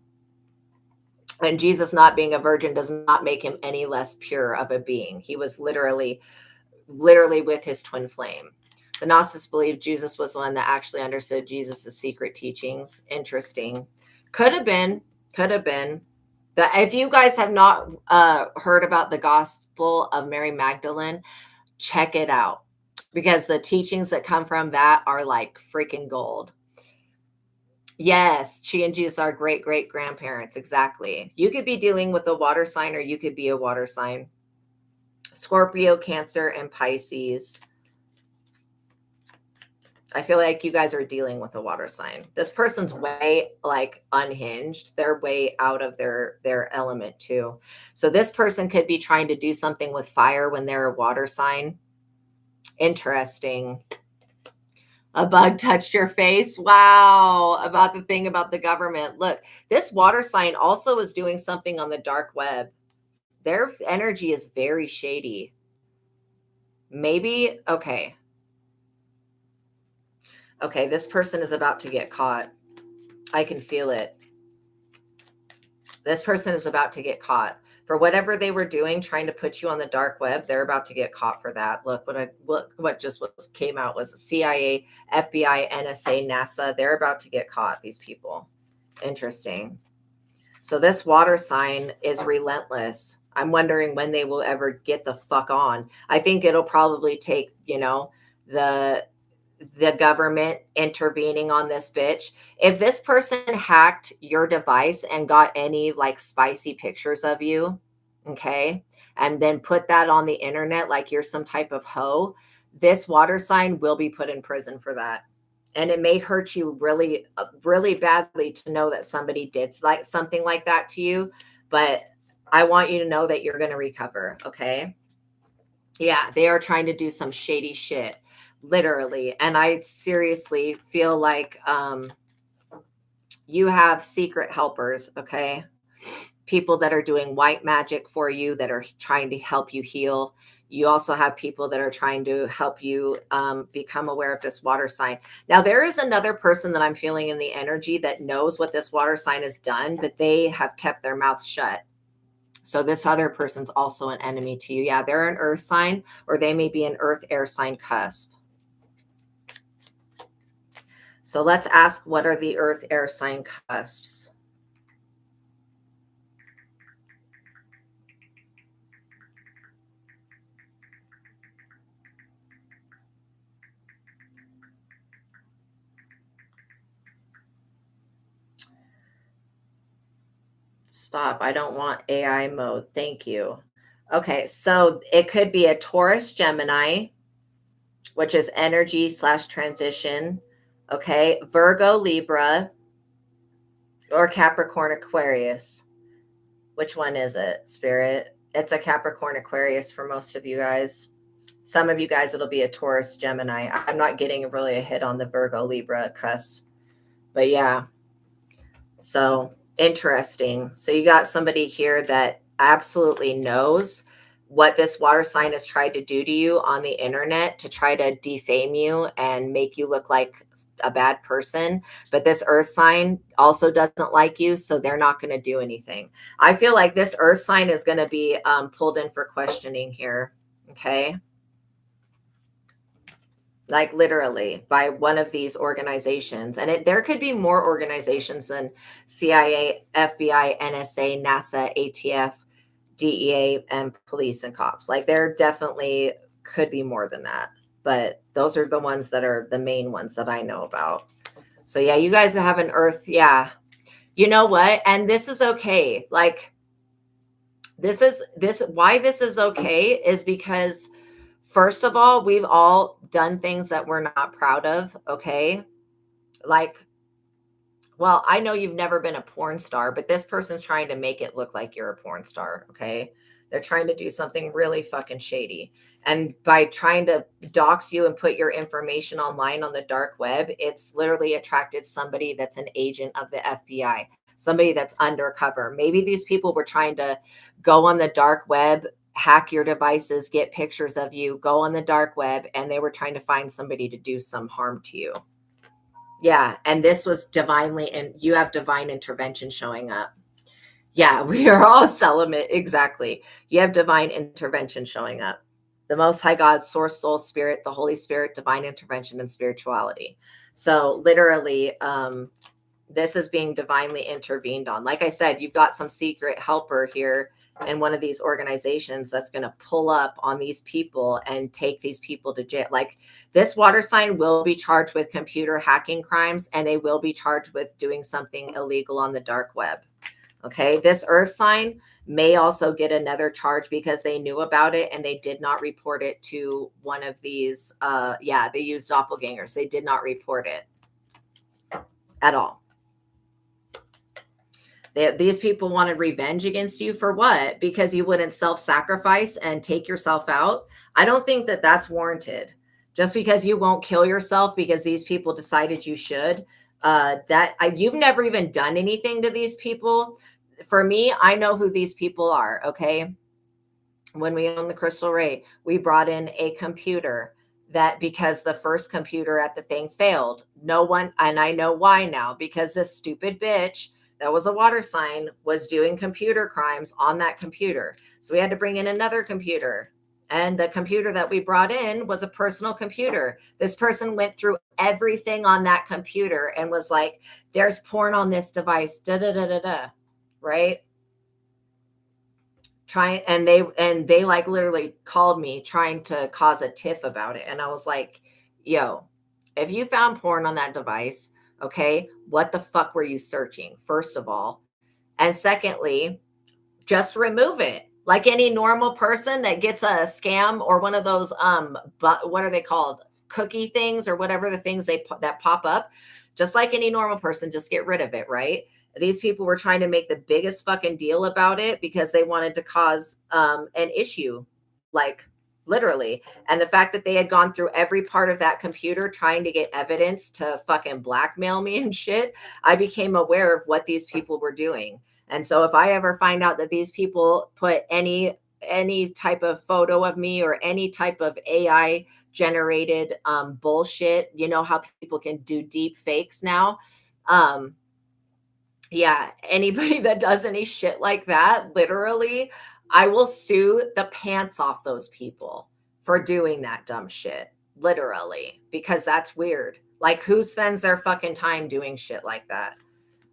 And Jesus not being a virgin does not make him any less pure of a being. He was literally with his twin flame. The Gnostics believed Jesus was the one that actually understood Jesus' secret teachings. Interesting. Could have been. Could have been. If you guys have not heard about the Gospel of Mary Magdalene, check it out, because the teachings that come from that are like freaking gold. Yes, she and Jesus are great great grandparents. Exactly. You could be dealing with a water sign, or you could be a water sign. Scorpio, Cancer, and Pisces. I feel like you guys are dealing with a water sign. This person's way like unhinged. They're way out of their element too. So this person could be trying to do something with fire when they're a water sign. Interesting. A bug touched your face. Wow. About the thing about the government. Look, this water sign also is doing something on the dark web. Their energy is very shady. Maybe, okay. Okay, this person is about to get caught. I can feel it. This person is about to get caught. For whatever they were doing, trying to put you on the dark web, they're about to get caught for that. Look, what just came out was CIA, FBI, NSA, NASA. They're about to get caught, these people. Interesting. So this water sign is relentless. I'm wondering when they will ever get the fuck on. I think it'll probably take, the government intervening on this bitch. If this person hacked your device and got any like spicy pictures of you, okay, and then put that on the internet like you're some type of hoe, this water sign will be put in prison for that. And it may hurt you really, really badly to know that somebody did like something like that to you, but I want you to know that you're going to recover, okay? Yeah, they are trying to do some shady shit. Literally. And I seriously feel like you have secret helpers, okay? People that are doing white magic for you, that are trying to help you heal. You also have people that are trying to help you become aware of this water sign. Now, there is another person that I'm feeling in the energy that knows what this water sign has done, but they have kept their mouths shut. So this other person's also an enemy to you. Yeah, they're an earth sign, or they may be an earth air sign cusp. So let's ask, what are the earth air sign cusps? Stop. I don't want AI mode. Thank you. Okay, so it could be a Taurus Gemini, which is energy / transition. Okay, Virgo Libra, or Capricorn Aquarius. Which one is it, Spirit? It's a Capricorn Aquarius for most of you guys. Some of you guys, it'll be a Taurus Gemini. I'm not getting really a hit on the Virgo Libra cusp. But yeah. So interesting. So you got somebody here that absolutely knows what this water sign has tried to do to you on the internet to try to defame you and make you look like a bad person. But this earth sign also doesn't like you, so they're not going to do anything. I feel like this earth sign is going to be pulled in for questioning here. Okay. Like literally by one of these organizations. And there could be more organizations than CIA, FBI, NSA, NASA, ATF, DEA, and police and cops. Like there definitely could be more than that. But those are the ones that are the main ones that I know about. So yeah, you guys have an earth. Yeah. You know what? And this is okay. Like why this is okay is because first of all, we've all done things that we're not proud of, okay? Like, well, I know you've never been a porn star, but this person's trying to make it look like you're a porn star, okay? They're trying to do something really fucking shady. And by trying to dox you and put your information online on the dark web, it's literally attracted somebody that's an agent of the FBI, somebody that's undercover. Maybe these people were trying to go on the dark web, hack your devices, get pictures of you, go on the dark web, and they were trying to find somebody to do some harm to you. Yeah, and this was divinely, and you have divine intervention showing up. Yeah, we are all celibate. Exactly. You have divine intervention showing up. The Most High God, Source, Soul, Spirit, the Holy Spirit, divine intervention, and spirituality. So literally, this is being divinely intervened on. Like I said, you've got some secret helper here in one of these organizations that's going to pull up on these people and take these people to jail. Like, this water sign will be charged with computer hacking crimes, and they will be charged with doing something illegal on the dark web. Okay, this earth sign may also get another charge because they knew about it and they did not report it to one of these. They used doppelgangers. They did not report it at all. These people wanted revenge against you for what? Because you wouldn't self-sacrifice and take yourself out. I don't think that that's warranted. Just because you won't kill yourself because these people decided you should. You've never even done anything to these people. For me, I know who these people are. Okay. When we owned the Crystal Ray, we brought in a computer that, because the first computer at the thing failed, no one, and I know why now, because this stupid bitch that was a water sign was doing computer crimes on that computer. So we had to bring in another computer. And the computer that we brought in was a personal computer. This person went through everything on that computer and was like, there's porn on this device, right? And they like literally called me trying to cause a tiff about it. And I was like, yo, if you found porn on that device, okay, what the fuck were you searching, first of all? And secondly, just remove it. Like any normal person that gets a scam or one of those, but what are they called? Cookie things or whatever the things that pop up. Just like any normal person, just get rid of it, right? These people were trying to make the biggest fucking deal about it because they wanted to cause an issue, like literally. And the fact that they had gone through every part of that computer trying to get evidence to fucking blackmail me and shit, I became aware of what these people were doing. And so if I ever find out that these people put any type of photo of me or any type of AI generated bullshit, you know how people can do deep fakes now. Anybody that does any shit like that, literally, I will sue the pants off those people for doing that dumb shit, literally, because that's weird. Like, who spends their fucking time doing shit like that?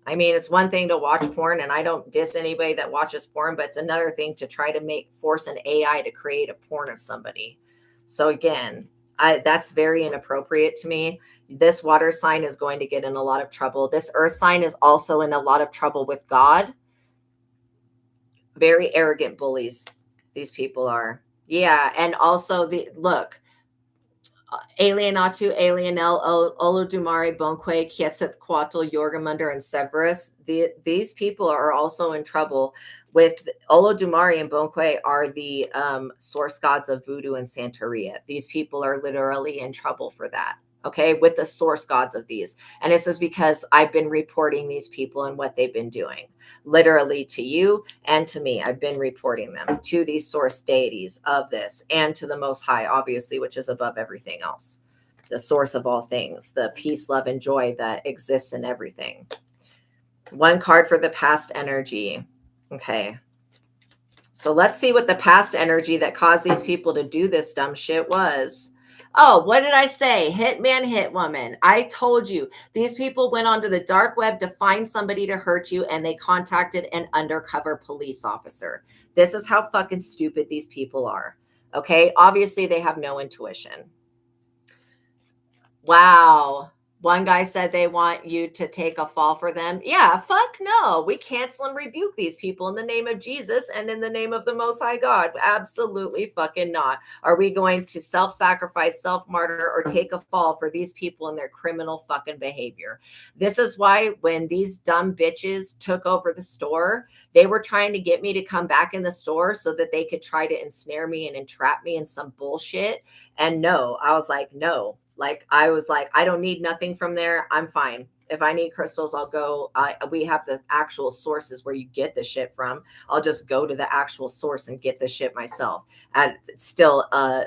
I mean, it's one thing to watch porn, and I don't diss anybody that watches porn, but it's another thing to try to force an AI to create a porn of somebody. So again, that's very inappropriate to me. This water sign is going to get in a lot of trouble. This earth sign is also in a lot of trouble with God. Very arrogant bullies, these people are. Yeah, and also look, Alienatu, Alienel, Olodumare, Bonque, Quetzalcoatl, Yorgamunder, and Severus. These people are also in trouble with Olodumare and Bonque are the source gods of voodoo and Santeria. These people are literally in trouble for that. Okay, with the source gods of these. And this is because I've been reporting these people and what they've been doing. Literally to you and to me. I've been reporting them to these source deities of this and to the Most High, obviously, which is above everything else. The source of all things, the peace, love, and joy that exists in everything. One card for the past energy. Okay. So let's see what the past energy that caused these people to do this dumb shit was. Oh, what did I say? Hitman, hitwoman. I told you. These people went onto the dark web to find somebody to hurt you, and they contacted an undercover police officer. This is how fucking stupid these people are. Okay? Obviously, they have no intuition. Wow. One guy said they want you to take a fall for them. Yeah, fuck no. We cancel and rebuke these people in the name of Jesus and in the name of the Most High God. Absolutely fucking not. Are we going to self-sacrifice, self-martyr, or take a fall for these people and their criminal fucking behavior? This is why when these dumb bitches took over the store, they were trying to get me to come back in the store so that they could try to ensnare me and entrap me in some bullshit. And no, I was like, no. I was like, I don't need nothing from there. I'm fine. If I need crystals, I'll go. We have the actual sources where you get the shit from. I'll just go to the actual source and get the shit myself at still a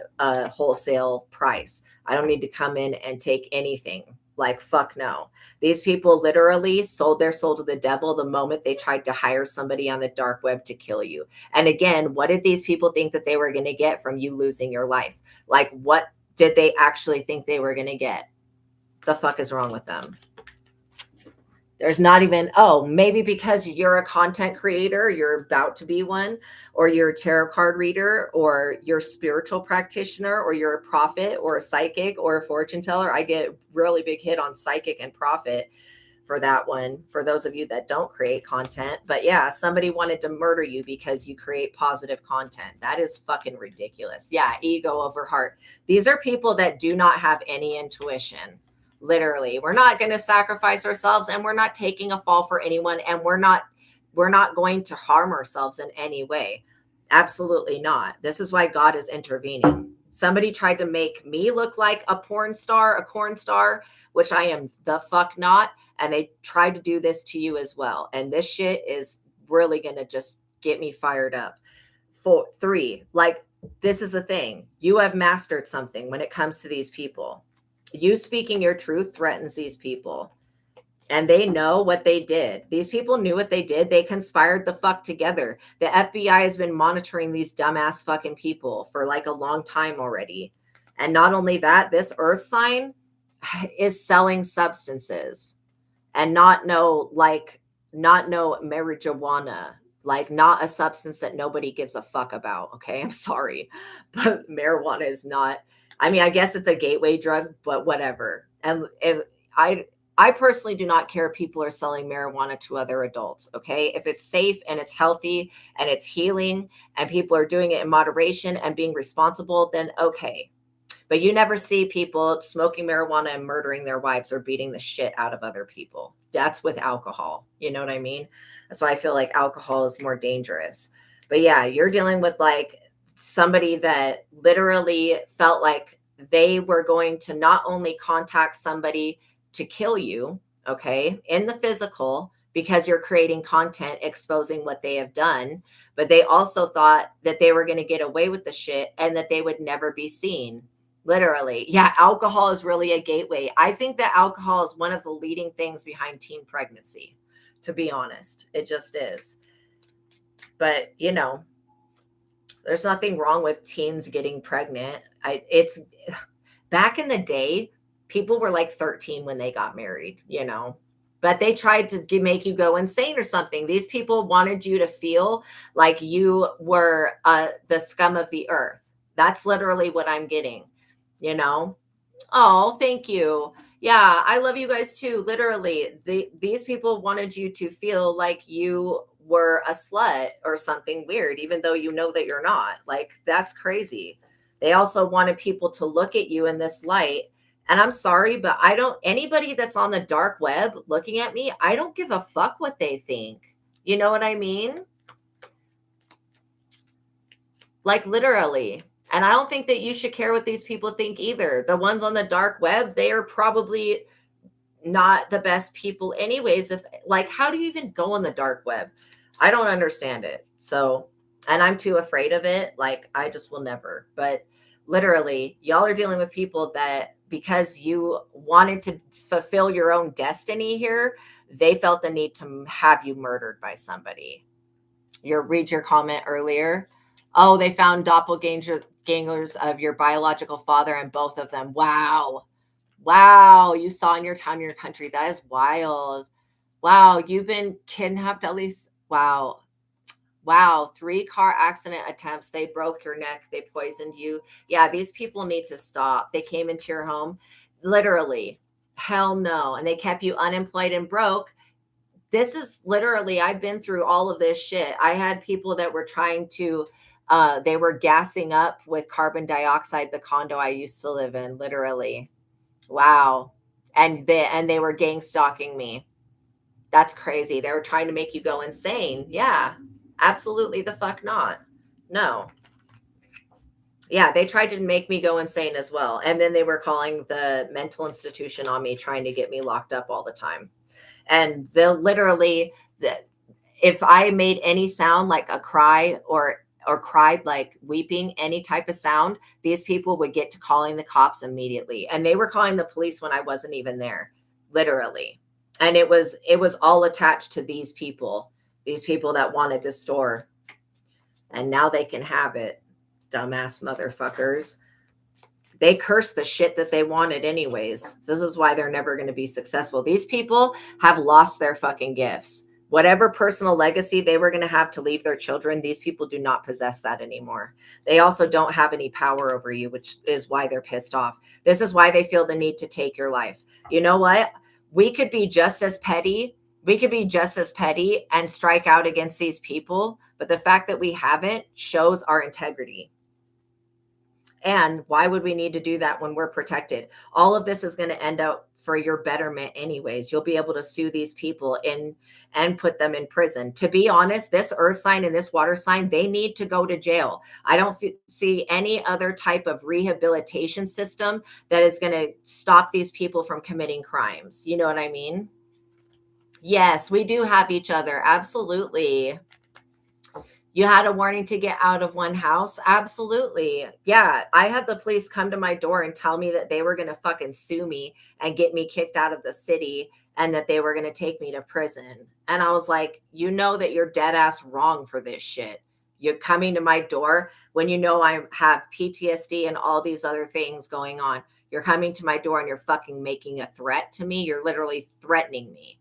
wholesale price. I don't need to come in and take anything. Like, fuck no. These people literally sold their soul to the devil the moment they tried to hire somebody on the dark web to kill you. And again, what did these people think that they were going to get from you losing your life? Like, what did they actually think they were going to get? The fuck is wrong with them? There's not even, oh, maybe because you're a content creator, you're about to be one, or you're a tarot card reader, or you're a spiritual practitioner, or you're a prophet, or a psychic, or a fortune teller. I get really big hit on psychic and prophet for that one, for those of you that don't create content. But yeah, somebody wanted to murder you because you create positive content. That is fucking ridiculous. Yeah, ego over heart. These are people that do not have any intuition. Literally, we're not going to sacrifice ourselves, and we're not taking a fall for anyone, and we're not going to harm ourselves in any way. Absolutely not. This is why God is intervening. Somebody tried to make me look like a porn star, a corn star, which I am the fuck not. And they tried to do this to you as well. And this shit is really going to just get me fired up. 3, like, this is a thing. You have mastered something when it comes to these people. You speaking your truth threatens these people. And they know what they did. These people knew what they did. They conspired the fuck together. The FBI has been monitoring these dumbass fucking people for like a long time already. And not only that, this earth sign is selling substances and not know marijuana, like not a substance that nobody gives a fuck about. Okay. I'm sorry, but marijuana is not, I mean, I guess it's a gateway drug, but whatever. And if I personally do not care if people are selling marijuana to other adults. Okay. If it's safe and it's healthy and it's healing and people are doing it in moderation and being responsible, then okay. But you never see people smoking marijuana and murdering their wives or beating the shit out of other people. That's with alcohol. You know what I mean? That's why I feel like alcohol is more dangerous. But yeah, you're dealing with like somebody that literally felt like they were going to not only contact somebody to kill you, okay, in the physical, because you're creating content exposing what they have done, but they also thought that they were going to get away with the shit and that they would never be seen. Literally. Yeah, alcohol is really a gateway. I think that alcohol is one of the leading things behind teen pregnancy, to be honest. It just is. But, you know, there's nothing wrong with teens getting pregnant. It's back in the day, people were like 13 when they got married, you know, but they tried to make you go insane or something. These people wanted you to feel like you were the scum of the earth. That's literally what I'm getting, you know? Oh, thank you. Yeah, I love you guys too. Literally, these people wanted you to feel like you were a slut or something weird, even though you know that you're not. Like, that's crazy. They also wanted people to look at you in this light. And I'm sorry, but anybody that's on the dark web looking at me, I don't give a fuck what they think. You know what I mean? Like, literally. And I don't think that you should care what these people think either. The ones on the dark web, they are probably not the best people anyways. Like, how do you even go on the dark web? I don't understand it. So, and I'm too afraid of it. Like, I just will never. But literally, y'all are dealing with people that because you wanted to fulfill your own destiny here, they felt the need to have you murdered by somebody. Read your comment earlier. Oh, they found doppelgangers of your biological father and both of them. Wow. Wow. You saw in your town, your country. That is wild. Wow. You've been kidnapped at least. Wow. Wow. 3 car accident attempts. They broke your neck. They poisoned you. Yeah. These people need to stop. They came into your home. Literally. Hell no. And they kept you unemployed and broke. This is literally, I've been through all of this shit. I had people that were trying to, they were gassing up with carbon dioxide, the condo I used to live in, literally. Wow. And they were gang stalking me. That's crazy. They were trying to make you go insane. Yeah, absolutely the fuck not. No. Yeah, they tried to make me go insane as well. And then they were calling the mental institution on me, trying to get me locked up all the time. And they'll literally, if I made any sound like a cry or cried like weeping, any type of sound, these people would get to calling the cops immediately. And they were calling the police when I wasn't even there, literally. And it was all attached to these people that wanted this store. And now they can have it, dumbass motherfuckers. They cursed the shit that they wanted anyways. This is why they're never going to be successful. These people have lost their fucking gifts. Whatever personal legacy they were going to have to leave their children, these people do not possess that anymore. They also don't have any power over you, which is why they're pissed off. This is why they feel the need to take your life. You know what? We could be just as petty. We could be just as petty and strike out against these people. But the fact that we haven't shows our integrity. And why would we need to do that when we're protected? All of this is going to end up for your betterment anyways. You'll be able to sue these people in and put them in prison. To be honest, this earth sign and this water sign, they need to go to jail. I don't see any other type of rehabilitation system that is going to stop these people from committing crimes. You know what I mean? Yes, we do have each other. Absolutely. You had a warning to get out of one house? Absolutely. Yeah, I had the police come to my door and tell me that they were going to fucking sue me and get me kicked out of the city and that they were going to take me to prison. And I was like, you know that you're dead ass wrong for this shit. You're coming to my door when you know I have PTSD and all these other things going on. You're coming to my door and you're fucking making a threat to me. You're literally threatening me.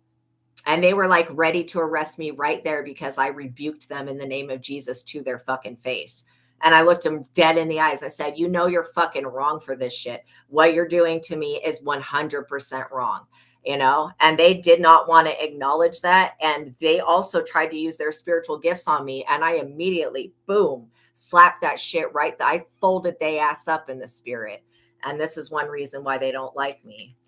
And they were like ready to arrest me right there because I rebuked them in the name of Jesus to their fucking face. And I looked them dead in the eyes. I said, you know, you're fucking wrong for this shit. What you're doing to me is 100% wrong, you know? And they did not want to acknowledge that. And they also tried to use their spiritual gifts on me. And I immediately, boom, slapped that shit right there. I folded they ass up in the spirit. And this is one reason why they don't like me.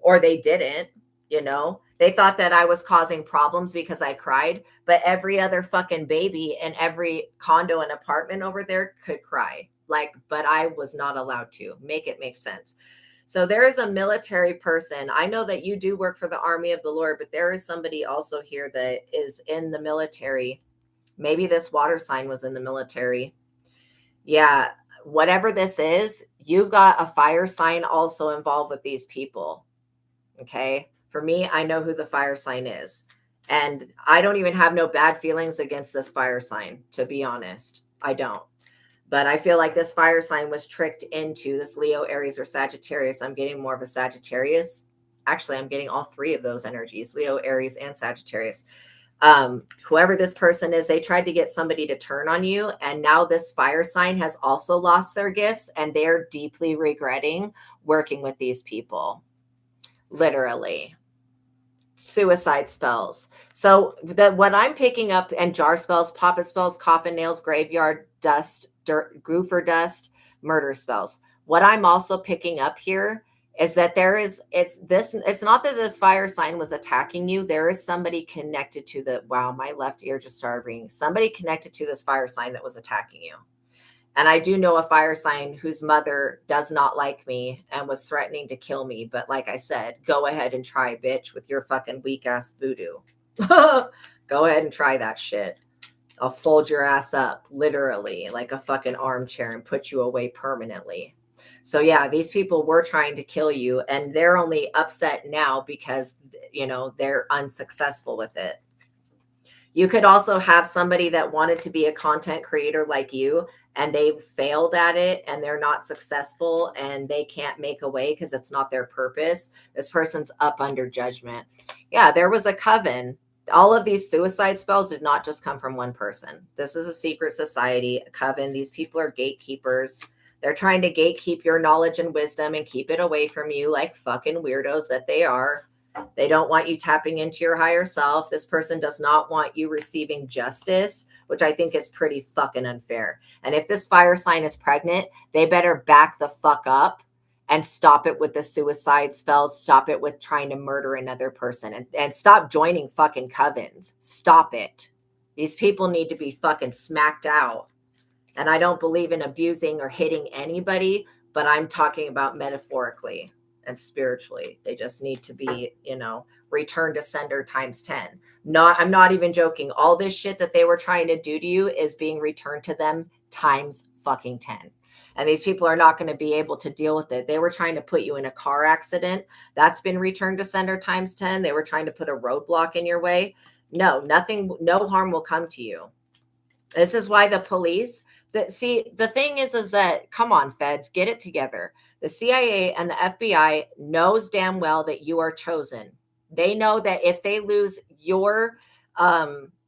Or they didn't. You know, they thought that I was causing problems because I cried, but every other fucking baby in every condo and apartment over there could cry. But I was not allowed to. Make it make sense. So there is a military person. I know that you do work for the army of the Lord, but there is somebody also here that is in the military. Maybe this water sign was in the military. Yeah. Whatever this is, you've got a fire sign also involved with these people. Okay. For me, I know who the fire sign is. And I don't even have no bad feelings against this fire sign, to be honest. I don't. But I feel like this fire sign was tricked into this Leo, Aries, or Sagittarius. I'm getting more of a Sagittarius. Actually, I'm getting all three of those energies, Leo, Aries, and Sagittarius. Whoever this person is, they tried to get somebody to turn on you. And now this fire sign has also lost their gifts. And they're deeply regretting working with these people. Literally. Suicide spells. So what I'm picking up, and jar spells, poppet spells, coffin nails, graveyard dust, dirt, goofer dust, murder spells. What I'm also picking up here is that it's not that this fire sign was attacking you. There is somebody connected to wow, my left ear just started ringing. Somebody connected to this fire sign that was attacking you. And I do know a fire sign whose mother does not like me and was threatening to kill me. But like I said, go ahead and try, bitch, with your fucking weak ass voodoo. Go ahead and try that shit. I'll fold your ass up, literally, like a fucking armchair and put you away permanently. So yeah, these people were trying to kill you, and they're only upset now because, you know, they're unsuccessful with it. You could also have somebody that wanted to be a content creator like you, and they failed at it and they're not successful and they can't make a way because it's not their purpose. This person's up under judgment. Yeah, there was a coven. All of these suicide spells did not just come from one person. This is a secret society, a coven. These people are gatekeepers. They're trying to gatekeep your knowledge and wisdom and keep it away from you like fucking weirdos that they are. They don't want you tapping into your higher self. This person does not want you receiving justice, which I think is pretty fucking unfair. And if this fire sign is pregnant, they better back the fuck up and stop it with the suicide spells. Stop it with trying to murder another person, and stop joining fucking covens. Stop it. These people need to be fucking smacked out. And I don't believe in abusing or hitting anybody, but I'm talking about metaphorically and spiritually. They just need to be, you know, return to sender times 10. I'm not even joking. All this shit that they were trying to do to you is being returned to them times fucking 10. And these people are not going to be able to deal with it. They were trying to put you in a car accident. That's been returned to sender times 10. They were trying to put a roadblock in your way. No, nothing, no harm will come to you. This is why the police, the thing is that, come on, feds, get it together. The CIA and the FBI knows damn well that you are chosen. They know that if they lose your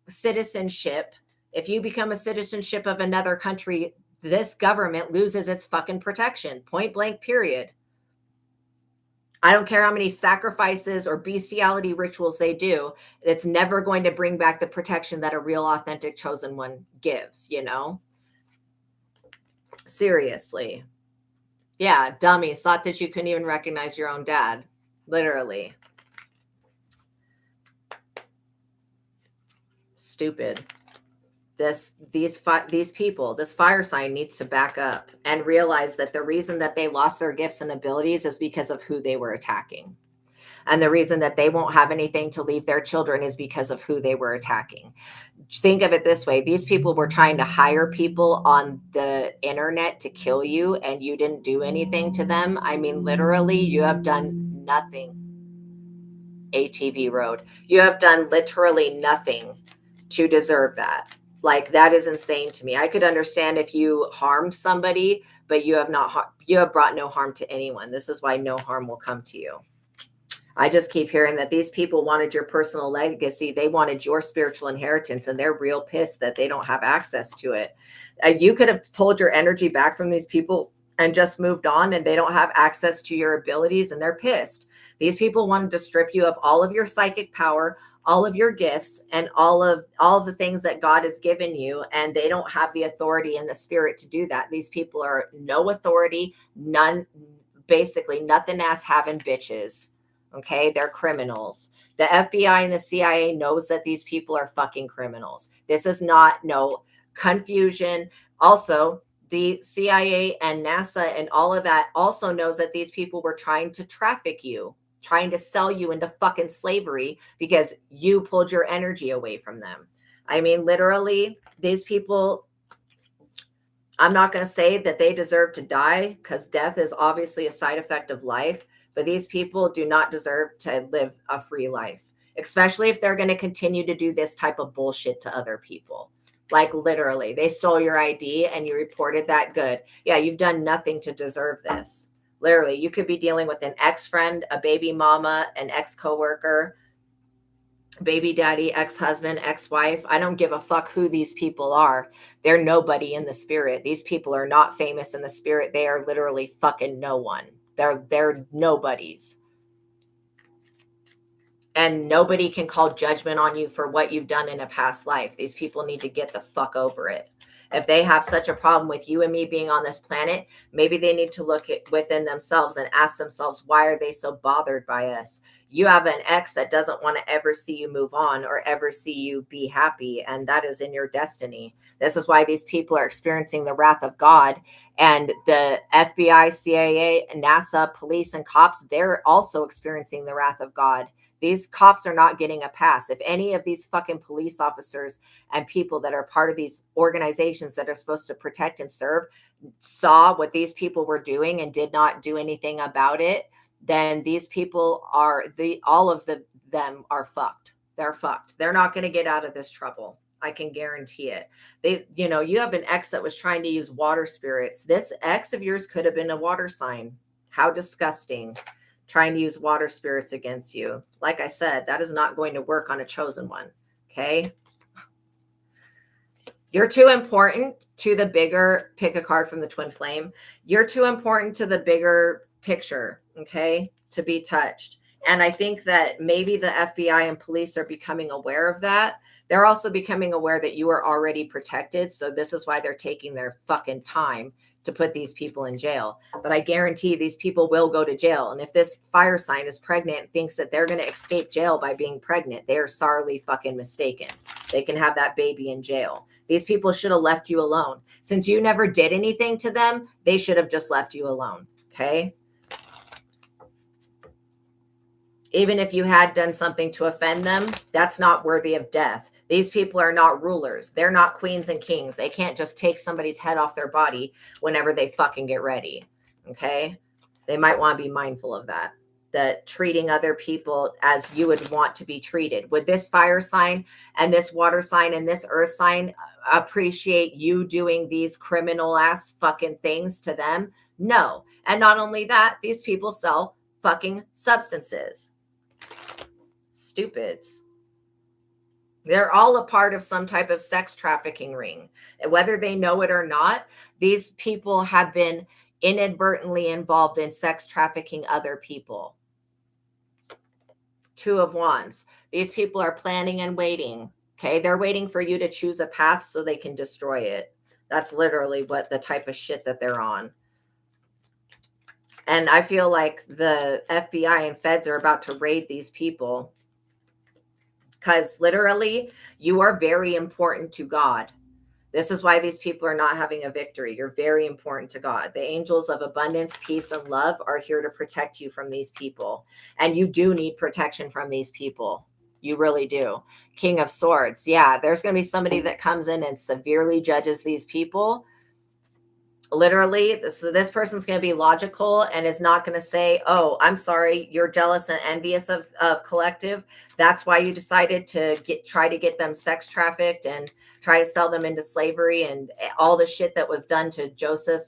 citizenship, if you become a citizenship of another country, this government loses its fucking protection. Point blank, period. I don't care how many sacrifices or bestiality rituals they do. It's never going to bring back the protection that a real, authentic, chosen one gives, you know? Seriously. Yeah, dummies thought that you couldn't even recognize your own dad. Literally. Stupid. These people, this fire sign needs to back up and realize that the reason that they lost their gifts and abilities is because of who they were attacking. And the reason that they won't have anything to leave their children is because of who they were attacking. Think of it this way. These people were trying to hire people on the internet to kill you, and you didn't do anything to them. I mean, literally, you have done nothing. ATV Road. You have done literally nothing to deserve that. Like, that is insane to me. I could understand if you harmed somebody, but you have brought no harm to anyone. This is why no harm will come to you. I just keep hearing that these people wanted your personal legacy. They wanted your spiritual inheritance, and they're real pissed that they don't have access to it. You could have pulled your energy back from these people and just moved on, and they don't have access to your abilities, and they're pissed. These people wanted to strip you of all of your psychic power, all of your gifts, and all of the things that God has given you, and they don't have the authority and the spirit to do that. These people are no authority, none, basically nothing ass having bitches. Okay, they're criminals. The FBI and the CIA knows that these people are fucking criminals. This is not no confusion. Also, the CIA and NASA and all of that also knows that these people were trying to traffic you, trying to sell you into fucking slavery because you pulled your energy away from them. I mean, literally, these people, I'm not going to say that they deserve to die, because death is obviously a side effect of life, but these people do not deserve to live a free life, especially if they're going to continue to do this type of bullshit to other people. Like, literally, they stole your ID and you reported that. Good. Yeah, you've done nothing to deserve this. Literally, you could be dealing with an ex-friend, a baby mama, an ex-coworker, baby daddy, ex-husband, ex-wife. I don't give a fuck who these people are. They're nobody in the spirit. These people are not famous in the spirit. They are literally fucking no one. They're nobodies. And nobody can call judgment on you for what you've done in a past life. These people need to get the fuck over it. If they have such a problem with you and me being on this planet, maybe they need to look at within themselves and ask themselves, why are they so bothered by us? You have an ex that doesn't want to ever see you move on or ever see you be happy, and that is in your destiny. This is why these people are experiencing the wrath of God. And the FBI, CIA, NASA, police, and cops, they're also experiencing the wrath of God. These cops are not getting a pass. If any of these fucking police officers and people that are part of these organizations that are supposed to protect and serve saw what these people were doing and did not do anything about it, then these people all of them are fucked. They're fucked. They're not going to get out of this trouble. I can guarantee it. You have an ex that was trying to use water spirits. This ex of yours could have been a water sign. How disgusting. Trying to use water spirits against you. Like I said, that is not going to work on a chosen one. Okay. You're too important to the bigger, pick a card from the twin flame. You're too important to the bigger picture. Okay. To be touched. And I think that maybe the FBI and police are becoming aware of that. They're also becoming aware that you are already protected. So this is why they're taking their fucking time to put these people in jail. But I guarantee these people will go to jail. And if this fire sign is pregnant and thinks that they're going to escape jail by being pregnant, they are sorely fucking mistaken. They can have that baby in jail. These people should have left you alone. Since you never did anything to them, they should have just left you alone. Okay. Even if you had done something to offend them, that's not worthy of death. These people are not rulers. They're not queens and kings. They can't just take somebody's head off their body whenever they fucking get ready. Okay? They might want to be mindful of that. the treating other people as you would want to be treated? Would this fire sign and this water sign and this earth sign appreciate you doing these criminal ass fucking things to them? No. And not only that, these people sell fucking substances. Stupids. They're all a part of some type of sex trafficking ring. Whether they know it or not, these people have been inadvertently involved in sex trafficking other people. Two of Wands. These people are planning and waiting. Okay. They're waiting for you to choose a path so they can destroy it. That's literally what the type of shit that they're on. And I feel like the FBI and feds are about to raid these people. Because literally, you are very important to God. This is why these people are not having a victory. You're very important to God. The angels of abundance, peace, and love are here to protect you from these people. And you do need protection from these people. You really do. King of Swords. Yeah, there's going to be somebody that comes in and severely judges these people. Literally, this person's going to be logical and is not going to say, oh, I'm sorry, you're jealous and envious of collective. That's why you decided to try to get them sex trafficked and try to sell them into slavery and all the shit that was done to Joseph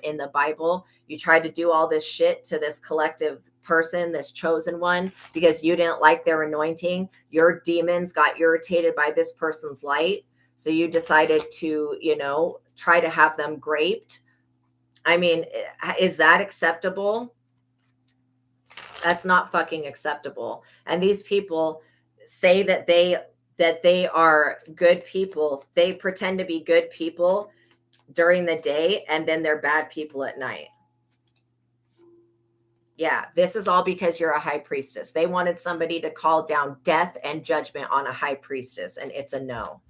in the Bible. You tried to do all this shit to this collective person, this chosen one, because you didn't like their anointing. Your demons got irritated by this person's light. So you decided to, try to have them graped. I mean, is that acceptable? That's not fucking acceptable. And these people say that they are good people. They pretend to be good people during the day, and then they're bad people at night. Yeah, this is all because you're a high priestess. They wanted somebody to call down death and judgment on a high priestess, and it's a no.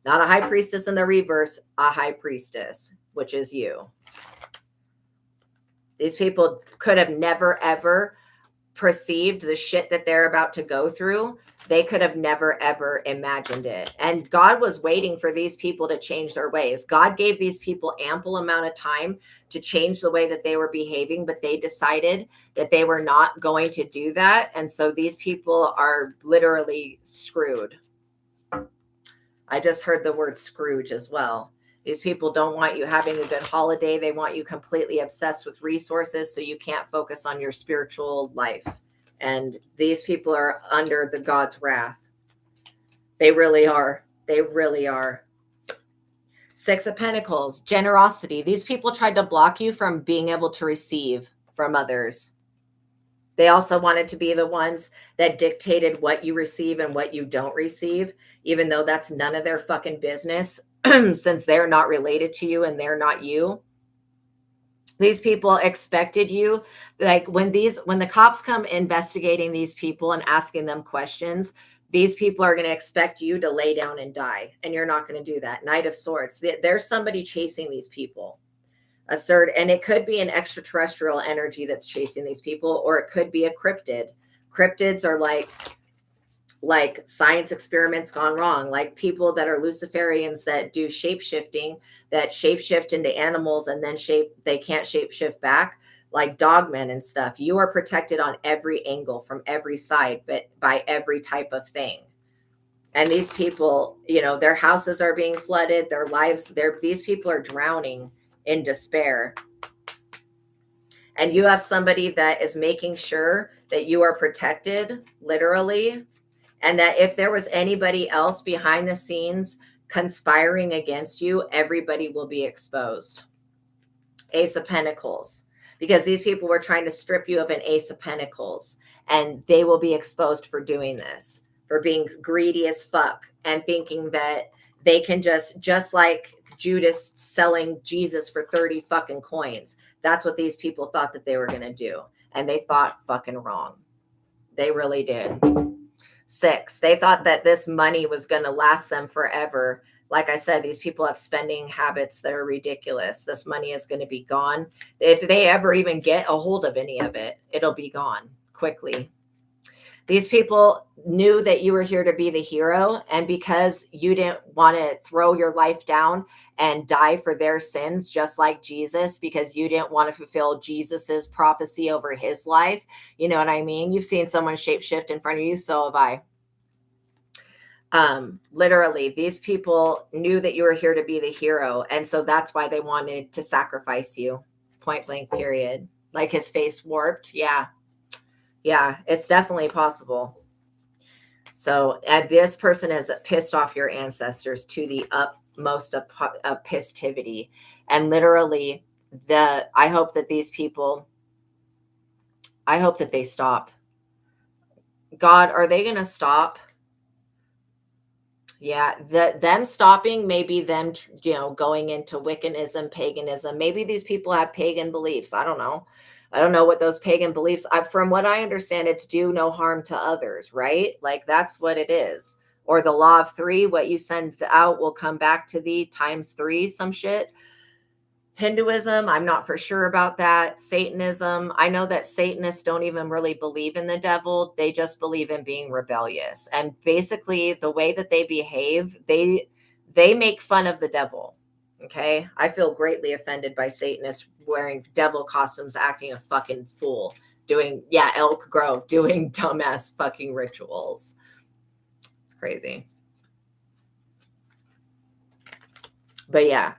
Not a high priestess in the reverse, a high priestess, which is you. These people could have never, ever perceived the shit that they're about to go through. They could have never, ever imagined it. And God was waiting for these people to change their ways. God gave these people ample amount of time to change the way that they were behaving, but they decided that they were not going to do that. And so these people are literally screwed. I just heard the word Scrooge as well. These people don't want you having a good holiday. They want you completely obsessed with resources so you can't focus on your spiritual life. And these people are under the God's wrath. They really are. They really are. Six of Pentacles, generosity. These people tried to block you from being able to receive from others. They also wanted to be the ones that dictated what you receive and what you don't receive, even though that's none of their fucking business, since they're not related to you and they're not you. These people expected you, like when the cops come investigating these people and asking them questions, these people are going to expect you to lay down and die, and you're not going to do that. Knight of Swords. There's somebody chasing these people. And it could be an extraterrestrial energy that's chasing these people, or it could be a cryptid. Cryptids are like science experiments gone wrong, like people that are Luciferians that do shape-shifting, that shapeshift into animals and then they can't shape-shift back, like dogmen and stuff. You are protected on every angle from every side, but by every type of thing. And these people, their houses are being flooded, their lives, these people are drowning in despair. And you have somebody that is making sure that you are protected, literally, and that if there was anybody else behind the scenes conspiring against you, everybody will be exposed. Ace of Pentacles, because these people were trying to strip you of an Ace of Pentacles, and they will be exposed for doing this, for being greedy as fuck and thinking that they can just like Judas selling Jesus for 30 fucking coins. That's what these people thought that they were going to do. And they thought fucking wrong. They really did. 6, they thought that this money was going to last them forever. Like I said, these people have spending habits that are ridiculous. This money is going to be gone. If they ever even get a hold of any of it, it'll be gone quickly. These people knew that you were here to be the hero, and because you didn't want to throw your life down and die for their sins, just like Jesus, because you didn't want to fulfill Jesus's prophecy over his life. You know what I mean? You've seen someone shapeshift in front of you, so have I. Literally, these people knew that you were here to be the hero, and so that's why they wanted to sacrifice you. Point blank, period. Like his face warped. Yeah, it's definitely possible. So this person has pissed off your ancestors to the utmost of pistivity. And literally, I hope that these people, I hope that they stop. God, are they going to stop? Yeah, them stopping, maybe them, going into Wiccanism, paganism. Maybe these people have pagan beliefs. I don't know. I don't know what those pagan beliefs. From what I understand, it's do no harm to others, right? Like that's what it is. Or the law of three, what you send out will come back to thee times three, some shit. Hinduism, I'm not for sure about that. Satanism, I know that Satanists don't even really believe in the devil. They just believe in being rebellious. And basically the way that they behave, they make fun of the devil. Okay? I feel greatly offended by Satanists wearing devil costumes, acting a fucking fool, doing, Elk Grove, doing dumbass fucking rituals. It's crazy. But yeah.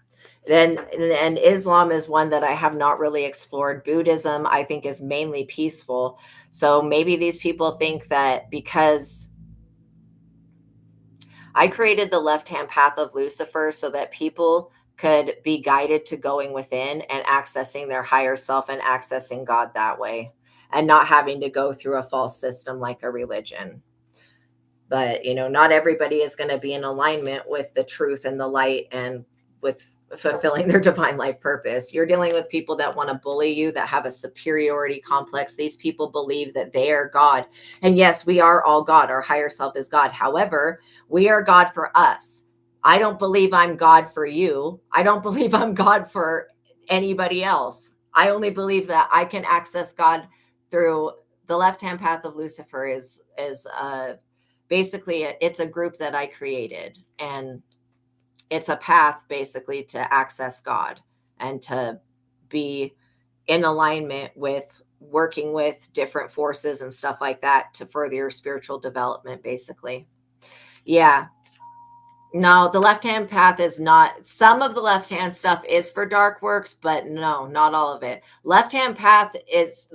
Then and Islam is one that I have not really explored. Buddhism, I think, is mainly peaceful. So maybe these people think that because I created the left-hand path of Lucifer so that people could be guided to going within and accessing their higher self and accessing God that way, and not having to go through a false system like a religion. But, not everybody is going to be in alignment with the truth and the light and with fulfilling their divine life purpose. You're dealing with people that want to bully you, that have a superiority complex. These people believe that they are God. And yes, we are all God. Our higher self is God. However, we are God for us. I don't believe I'm God for you. I don't believe I'm God for anybody else. I only believe that I can access God through the left-hand path of Lucifer is basically it's a group that I created, and it's a path basically to access God and to be in alignment with working with different forces and stuff like that to further your spiritual development, basically. Yeah. No, the left-hand path is not. Some of the left-hand stuff is for dark works, but no, not all of it. Right-hand path is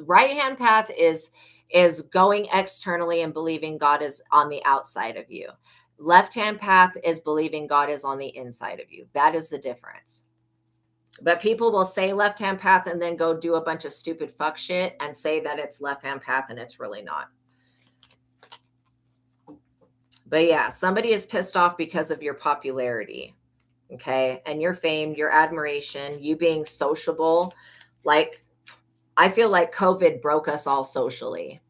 going externally and believing God is on the outside of you. Left-hand path is believing God is on the inside of you. That is the difference. But people will say left-hand path and then go do a bunch of stupid fuck shit and say that it's left-hand path, and it's really not. But yeah, somebody is pissed off because of your popularity, okay? And your fame, your admiration, you being sociable. Like, I feel like COVID broke us all socially.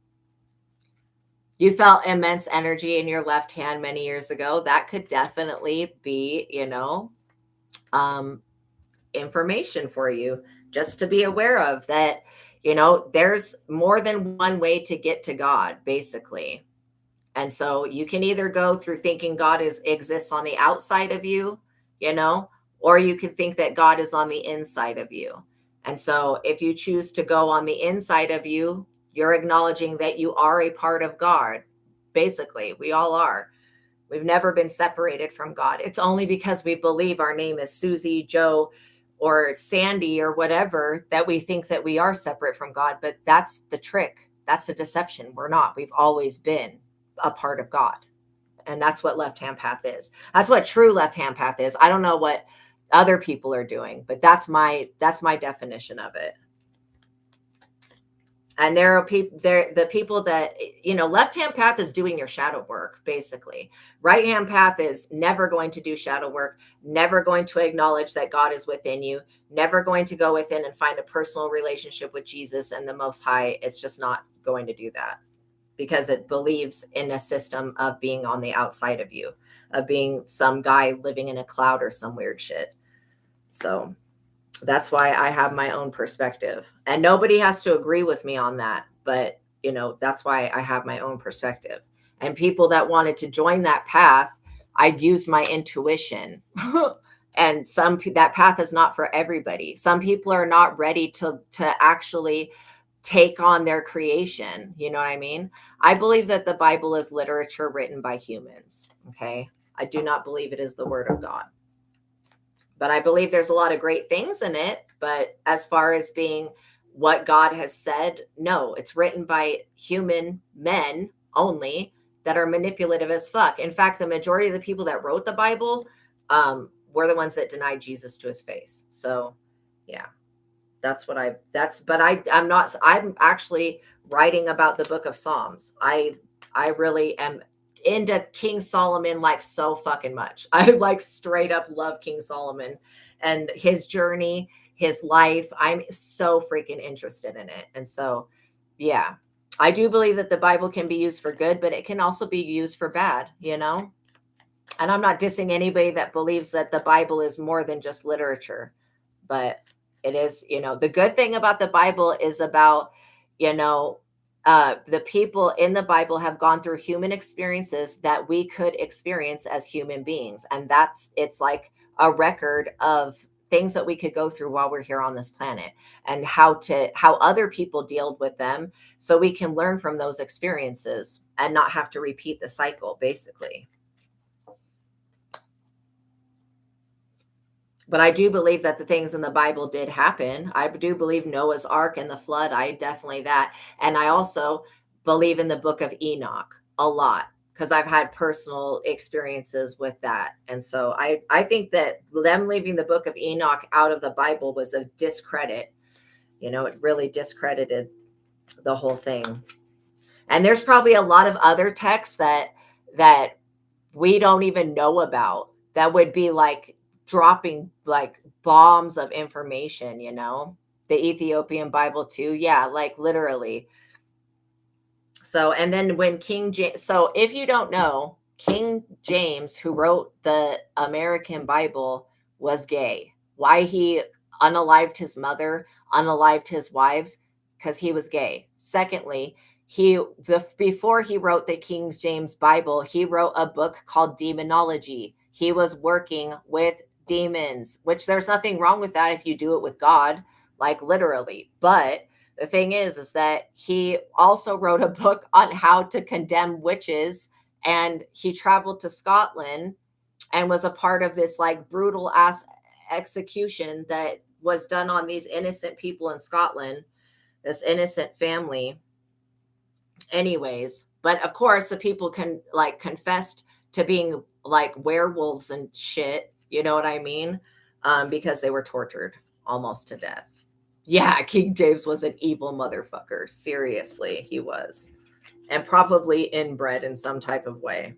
You felt immense energy in your left hand many years ago. That could definitely be, information for you just to be aware of that, there's more than one way to get to God, basically. And so you can either go through thinking God exists on the outside of you, or you can think that God is on the inside of you. And so if you choose to go on the inside of you, you're acknowledging that you are a part of God. Basically, we all are. We've never been separated from God. It's only because we believe our name is Susie, Joe, or Sandy, or whatever, that we think that we are separate from God. But that's the trick. That's the deception. We're not. We've always been a part of God. And that's what left-hand path is. That's what true left-hand path is. I don't know what other people are doing, but that's my definition of it. And there are the people that, left-hand path is doing your shadow work, basically. Right-hand path is never going to do shadow work, never going to acknowledge that God is within you, never going to go within and find a personal relationship with Jesus and the Most High. It's just not going to do that, because it believes in a system of being on the outside of you, of being some guy living in a cloud or some weird shit. So that's why I have my own perspective, and nobody has to agree with me on that. But that's why I have my own perspective. And people that wanted to join that path, I used my intuition. And that path is not for everybody. Some people are not ready to actually take on their creation. You know what I mean? I believe that the Bible is literature written by humans. Okay. I do not believe it is the word of God. But I believe there's a lot of great things in it. But as far as being what God has said, no, it's written by human men only that are manipulative as fuck. In fact, the majority of the people that wrote the Bible were the ones that denied Jesus to his face. So yeah, I'm actually writing about the book of Psalms. I really am into King Solomon like so fucking much. I like straight up love King Solomon and his journey, his life. I'm so freaking interested in it. And so, yeah, I do believe that the Bible can be used for good, but it can also be used for bad, And I'm not dissing anybody that believes that the Bible is more than just literature, but it is, the good thing about the Bible is about, the people in the Bible have gone through human experiences that we could experience as human beings. And it's like a record of things that we could go through while we're here on this planet and how other people dealt with them. So we can learn from those experiences and not have to repeat the cycle, basically. But I do believe that the things in the Bible did happen. I do believe Noah's Ark and the flood. I definitely that. And I also believe in the book of Enoch a lot because I've had personal experiences with that. And so I think that them leaving the book of Enoch out of the Bible was a discredit. It really discredited the whole thing. And there's probably a lot of other texts that we don't even know about that would be like dropping like bombs of information, the Ethiopian Bible too. Yeah, like literally. So, and then when King James, so if you don't know, King James, who wrote the American Bible, was gay. Why he unalived his mother, unalived his wives? Because he was gay. Secondly, before he wrote the King James Bible, he wrote a book called Demonology. He was working with demons, which there's nothing wrong with that if you do it with God, like literally. But the thing is that he also wrote a book on how to condemn witches, and he traveled to Scotland and was a part of this like brutal ass execution that was done on these innocent people in Scotland, this innocent family. Anyways, but of course the people can like confessed to being like werewolves and shit, you know what I mean? Because they were tortured almost to death. Yeah, King James was an evil motherfucker. Seriously, he was. And probably inbred in some type of way.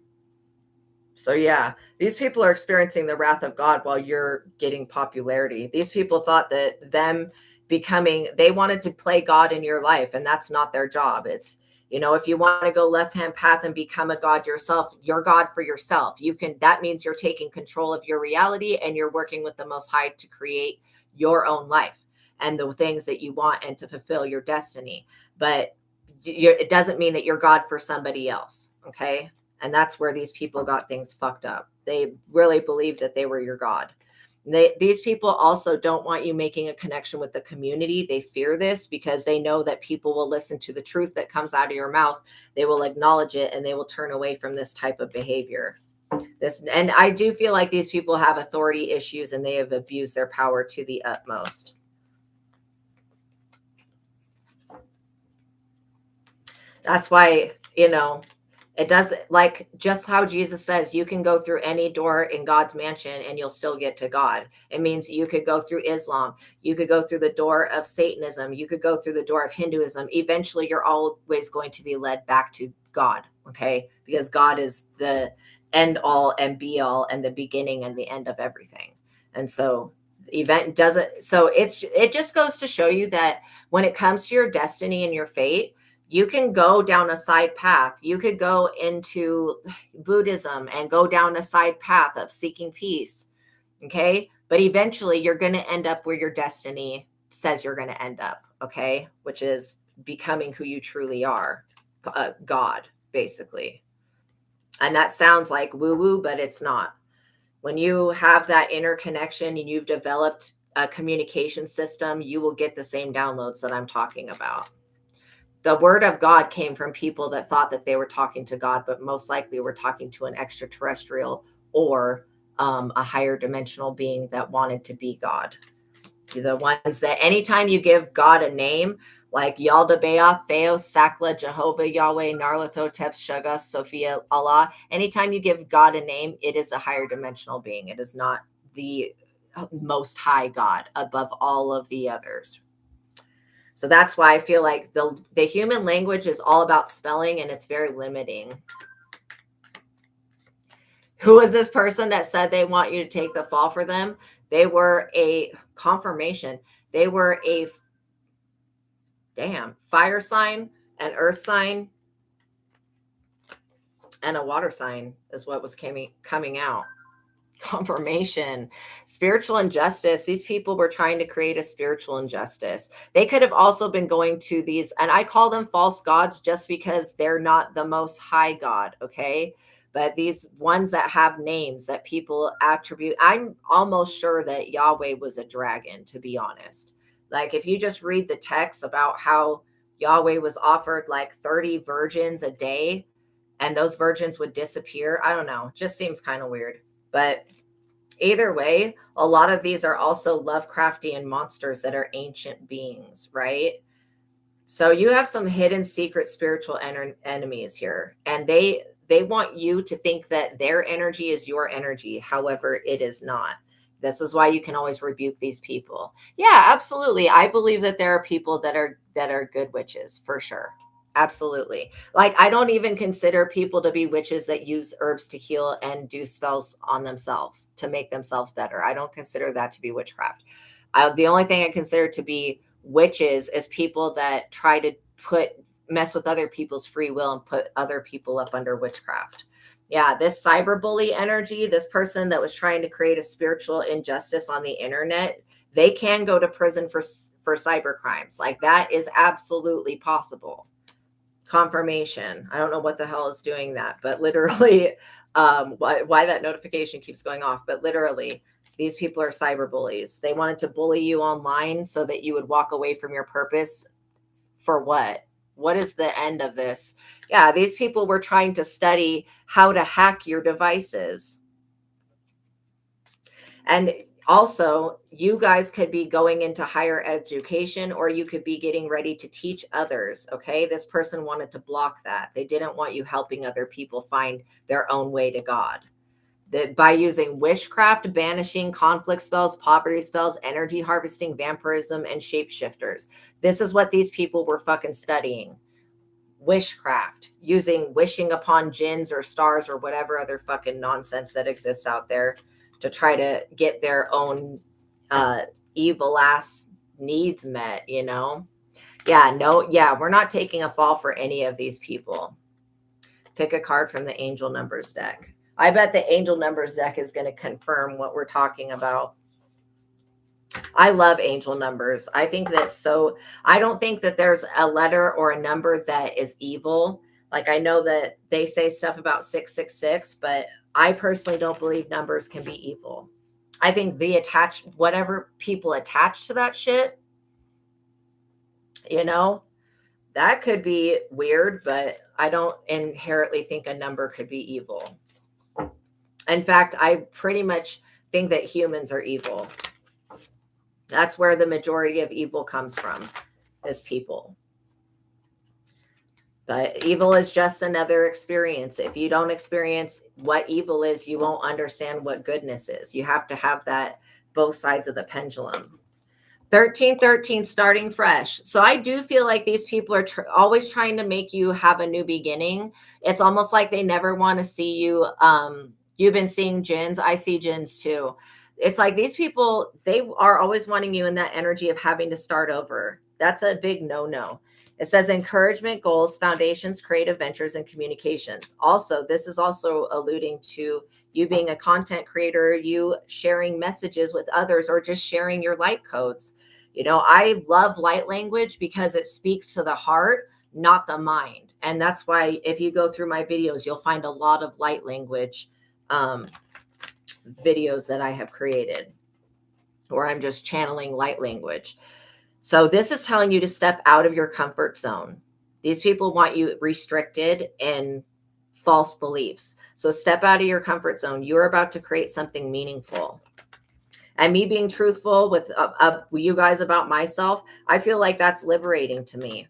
So yeah, these people are experiencing the wrath of God while you're getting popularity. These people thought that they wanted to play God in your life, and that's not their job. It's, if you want to go left-hand path and become a God yourself, you're God for yourself. That means you're taking control of your reality and you're working with the Most High to create your own life and the things that you want and to fulfill your destiny. But it doesn't mean that you're God for somebody else. Okay. And that's where these people got things fucked up. They really believed that they were your God. These people also don't want you making a connection with the community. They fear this because they know that people will listen to the truth that comes out of your mouth. They will acknowledge it and they will turn away from this type of behavior. And I do feel like these people have authority issues and they have abused their power to the utmost. That's why, it doesn't, like just how Jesus says, you can go through any door in God's mansion and you'll still get to God. It means you could go through Islam. You could go through the door of Satanism. You could go through the door of Hinduism. Eventually, you're always going to be led back to God. Okay. Because God is the end all and be all and the beginning and the end of everything. And so it just goes to show you that when it comes to your destiny and your fate, you can go down a side path. You could go into Buddhism and go down a side path of seeking peace. Okay. But eventually you're going to end up where your destiny says you're going to end up. Okay. Which is becoming who you truly are, God, basically. And that sounds like woo-woo, but it's not. When you have that inner connection and you've developed a communication system, you will get the same downloads that I'm talking about. The word of God came from people that thought that they were talking to God, but most likely were talking to an extraterrestrial or a higher dimensional being that wanted to be God. The ones that anytime you give God a name, like Yaldabaoth, Theos, Sakla, Jehovah, Yahweh, Narlathotep, Shagas, Sophia, Allah, anytime you give God a name, it is a higher dimensional being. It is not the most high God above all of the others. So that's why I feel like the human language is all about spelling, and it's very limiting. Who is this person that said they want you to take the fall for them? They were a confirmation. They were a fire sign, an earth sign, and a water sign is what was coming out. Confirmation. Spiritual injustice. These people were trying to create a spiritual injustice. They could have also been going to these, and I call them false gods just because they're not the most high God, okay? But these ones that have names that people attribute, I'm almost sure that Yahweh was a dragon, to be honest. Like if you just read the text about how Yahweh was offered like 30 virgins a day and those virgins would disappear, I don't know, just seems kind of weird. But either way, a lot of these are also Lovecraftian monsters that are ancient beings, right? So you have some hidden secret spiritual enemies here, and they want you to think that their energy is your energy. However, it is not. This is why you can always rebuke these people. Yeah, absolutely. I believe that there are people that are good witches, for sure. Absolutely. Like I don't even consider people to be witches that use herbs to heal and do spells on themselves to make themselves better. I don't consider that to be witchcraft. The only thing I consider to be witches is people that try to mess with other people's free will and put other people up under witchcraft. Yeah, this cyberbully energy, this person that was trying to create a spiritual injustice on the internet, they can go to prison for cyber crimes. Like that is absolutely possible. Confirmation. I don't know what the hell is doing that, but literally, why that notification keeps going off, but literally these people are cyber bullies. They wanted to bully you online so that you would walk away from your purpose. For what? What is the end of this? Yeah, these people were trying to study how to hack your devices. And also, you guys could be going into higher education, or you could be getting ready to teach others. Okay. This person wanted to block that. They didn't want you helping other people find their own way to God. By using witchcraft, banishing, conflict spells, poverty spells, energy harvesting, vampirism, and shapeshifters. This is what these people were fucking studying. Witchcraft, using wishing upon jinns or stars or whatever other fucking nonsense that exists out there to try to get their own evil ass needs met, you know? Yeah, we're not taking a fall for any of these people. Pick a card from the angel numbers deck. I bet the angel numbers deck is going to confirm what we're talking about. I love angel numbers. I think I don't think that there's a letter or a number that is evil. Like I know that they say stuff about 666, but I personally don't believe numbers can be evil. I think whatever people attach to that shit, you know, that could be weird, but I don't inherently think a number could be evil. In fact, I pretty much think that humans are evil. That's where the majority of evil comes from, is people. But evil is just another experience. If you don't experience what evil is, you won't understand what goodness is. You have to have that both sides of the pendulum. 1313, starting fresh. So I do feel like these people are always trying to make you have a new beginning. It's almost like they never want to see you. You've been seeing jinns. I see jinns too. It's like these people, they are always wanting you in that energy of having to start over. That's a big no-no. It says encouragement, goals, foundations, creative ventures, and communications. Also, this is also alluding to you being a content creator, you sharing messages with others, or just sharing your light codes. You know, I love light language because it speaks to the heart, not the mind. And that's why if you go through my videos, you'll find a lot of light language videos that I have created, or I'm just channeling light language. So this is telling you to step out of your comfort zone. These people want you restricted in false beliefs. So step out of your comfort zone. You're about to create something meaningful. And me being truthful with you guys about myself, I feel like that's liberating to me.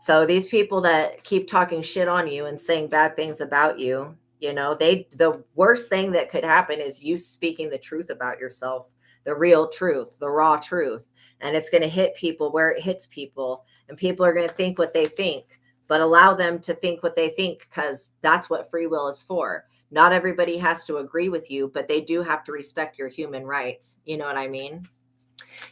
So these people that keep talking shit on you and saying bad things about you, you know, the worst thing that could happen is you speaking the truth about yourself, the real truth, the raw truth. And it's going to hit people where it hits people. And people are going to think what they think, but allow them to think what they think, because that's what free will is for. Not everybody has to agree with you, but they do have to respect your human rights. You know what I mean?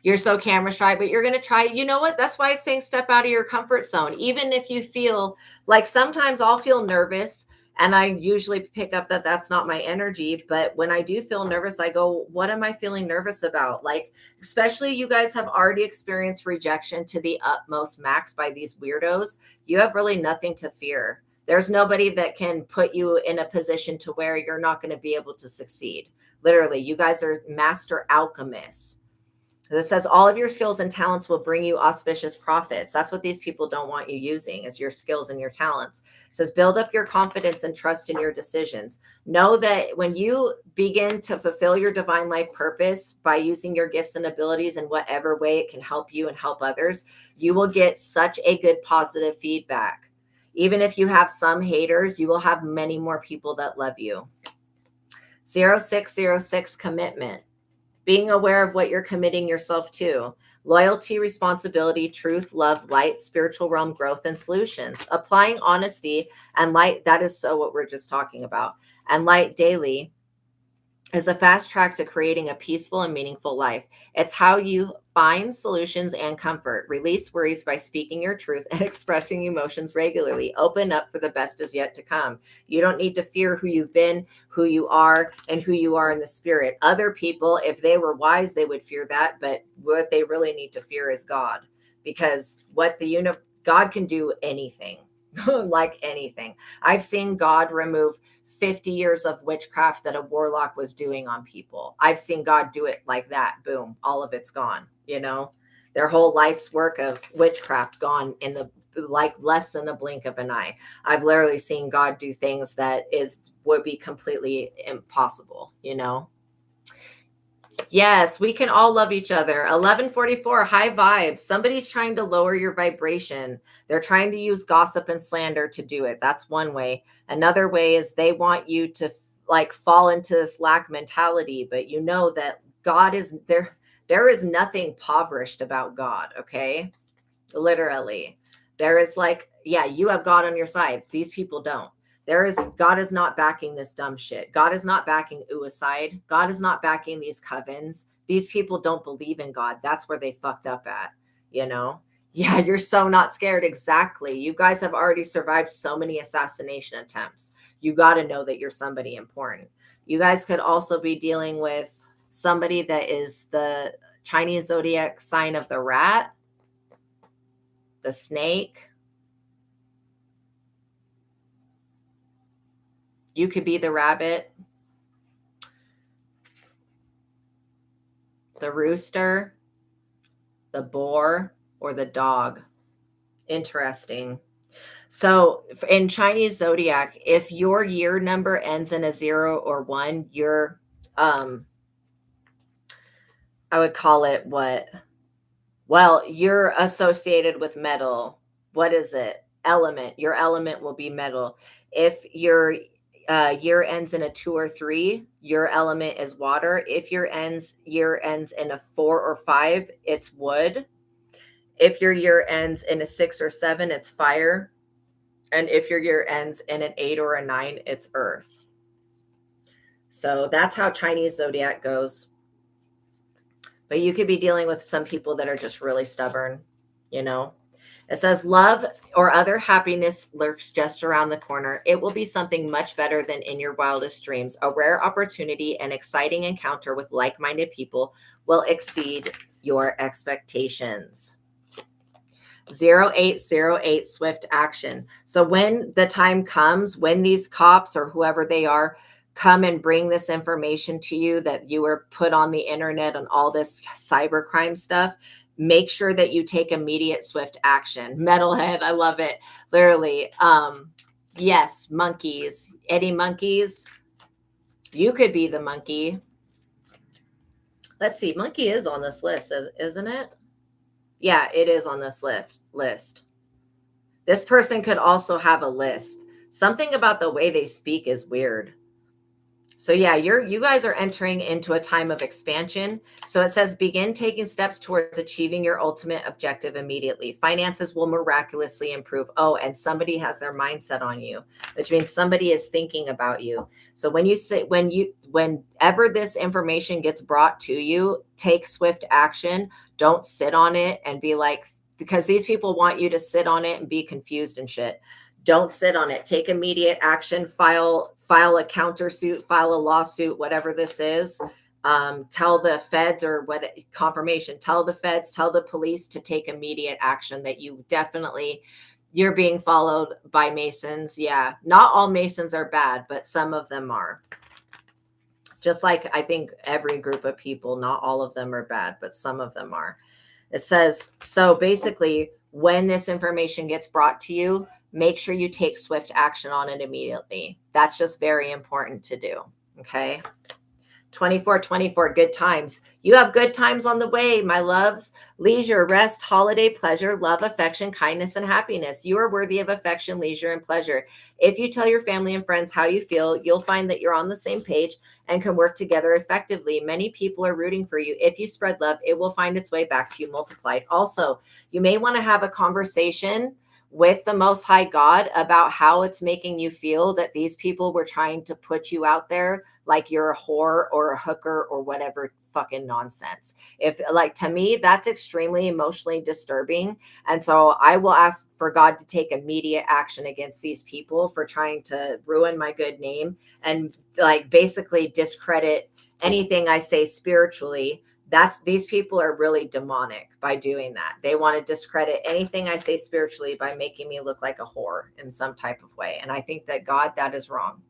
You're so camera shy, but you're going to try. You know what? That's why I'm saying step out of your comfort zone. Even if you feel like, sometimes I'll feel nervous, and I usually pick up that that's not my energy. But when I do feel nervous, I go, what am I feeling nervous about? Like, especially you guys have already experienced rejection to the utmost max by these weirdos. You have really nothing to fear. There's nobody that can put you in a position to where you're not going to be able to succeed. Literally, you guys are master alchemists. This says all of your skills and talents will bring you auspicious profits. That's what these people don't want you using, is your skills and your talents. It says build up your confidence and trust in your decisions. Know that when you begin to fulfill your divine life purpose by using your gifts and abilities in whatever way it can help you and help others, you will get such a good positive feedback. Even if you have some haters, you will have many more people that love you. 0606 commitment. Being aware of what you're committing yourself to. Loyalty, responsibility, truth, love, light, spiritual realm, growth, and solutions. Applying honesty and light. That is so what we're just talking about. And light daily is a fast track to creating a peaceful and meaningful life. It's how you find solutions and comfort. Release worries by speaking your truth and expressing emotions regularly. Open up for the best is yet to come. You don't need to fear who you've been, who you are, and who you are in the spirit. Other people, if they were wise, they would fear that. But what they really need to fear is God, because God can do anything. Like anything. I've seen God remove 50 years of witchcraft that a warlock was doing on people. I've seen God do it like that. Boom, all of it's gone. You know, their whole life's work of witchcraft gone in the like less than a blink of an eye. I've literally seen God do things that would be completely impossible, you know. Yes, we can all love each other. 1144, high vibes. Somebody's trying to lower your vibration. They're trying to use gossip and slander to do it. That's one way. Another way is they want you to like fall into this lack mentality, but you know that God is there. There is nothing impoverished about God. Okay. Literally. There is like, yeah, you have God on your side. These people don't. God is not backing this dumb shit. God is not backing suicide. God is not backing these covens. These people don't believe in God. That's where they fucked up at, you know? Yeah, you're so not scared. Exactly. You guys have already survived so many assassination attempts. You got to know that you're somebody important. You guys could also be dealing with somebody that is the Chinese zodiac sign of the rat, the snake. You could be the rabbit, the rooster, the boar, or the dog. Interesting. So in Chinese zodiac, if your year number ends in a 0 or 1, you're, I would call it what? Well, you're associated with metal. What is it? Element. Your element will be metal. If your year ends in a 2 or 3, your element is water. If your year ends in a 4 or 5, it's wood. If your year ends in a 6 or 7, it's fire. And if your year ends in an 8 or a 9, it's earth. So that's how Chinese zodiac goes. But you could be dealing with some people that are just really stubborn, you know. It says love or other happiness lurks just around the corner. It will be something much better than in your wildest dreams. A rare opportunity and exciting encounter with like-minded people will exceed your expectations. 0808 swift action. So when the time comes, when these cops or whoever they are come and bring this information to you that you were put on the internet and all this cybercrime stuff, make sure that you take immediate swift action. Metalhead, I love it. Literally. Yes, monkeys. Eddie monkeys. You could be the monkey. Let's see. Monkey is on this list, isn't it? Yeah, it is on this list. This person could also have a lisp. Something about the way they speak is weird. So yeah, you guys are entering into a time of expansion. So it says begin taking steps towards achieving your ultimate objective immediately. Finances will miraculously improve. Oh, and somebody has their mindset on you, which means somebody is thinking about you. So whenever this information gets brought to you, take swift action. Don't sit on it and be like, because these people want you to sit on it and be confused and shit. Don't sit on it. Take immediate action. File a countersuit, file a lawsuit, whatever this is. Tell the feds or what confirmation. Tell the feds, tell the police to take immediate action that you're being followed by Masons. Yeah, not all Masons are bad, but some of them are. Just like I think every group of people, not all of them are bad, but some of them are. It says, so basically, when this information gets brought to you, make sure you take swift action on it immediately. That's just very important to do. Okay. 2424, good times. You have good times on the way, my loves. Leisure, rest, holiday, pleasure, love, affection, kindness, and happiness. You are worthy of affection, leisure, and pleasure. If you tell your family and friends how you feel, you'll find that you're on the same page and can work together effectively. Many people are rooting for you. If you spread love, it will find its way back to you multiplied. Also, you may want to have a conversation with the Most High God about how it's making you feel that these people were trying to put you out there like you're a whore or a hooker or whatever fucking nonsense. If like, to me, that's extremely emotionally disturbing. And so I will ask for God to take immediate action against these people for trying to ruin my good name and like basically discredit anything I say spiritually. These people are really demonic by doing that. They want to discredit anything I say spiritually by making me look like a whore in some type of way. And I think that God, that is wrong.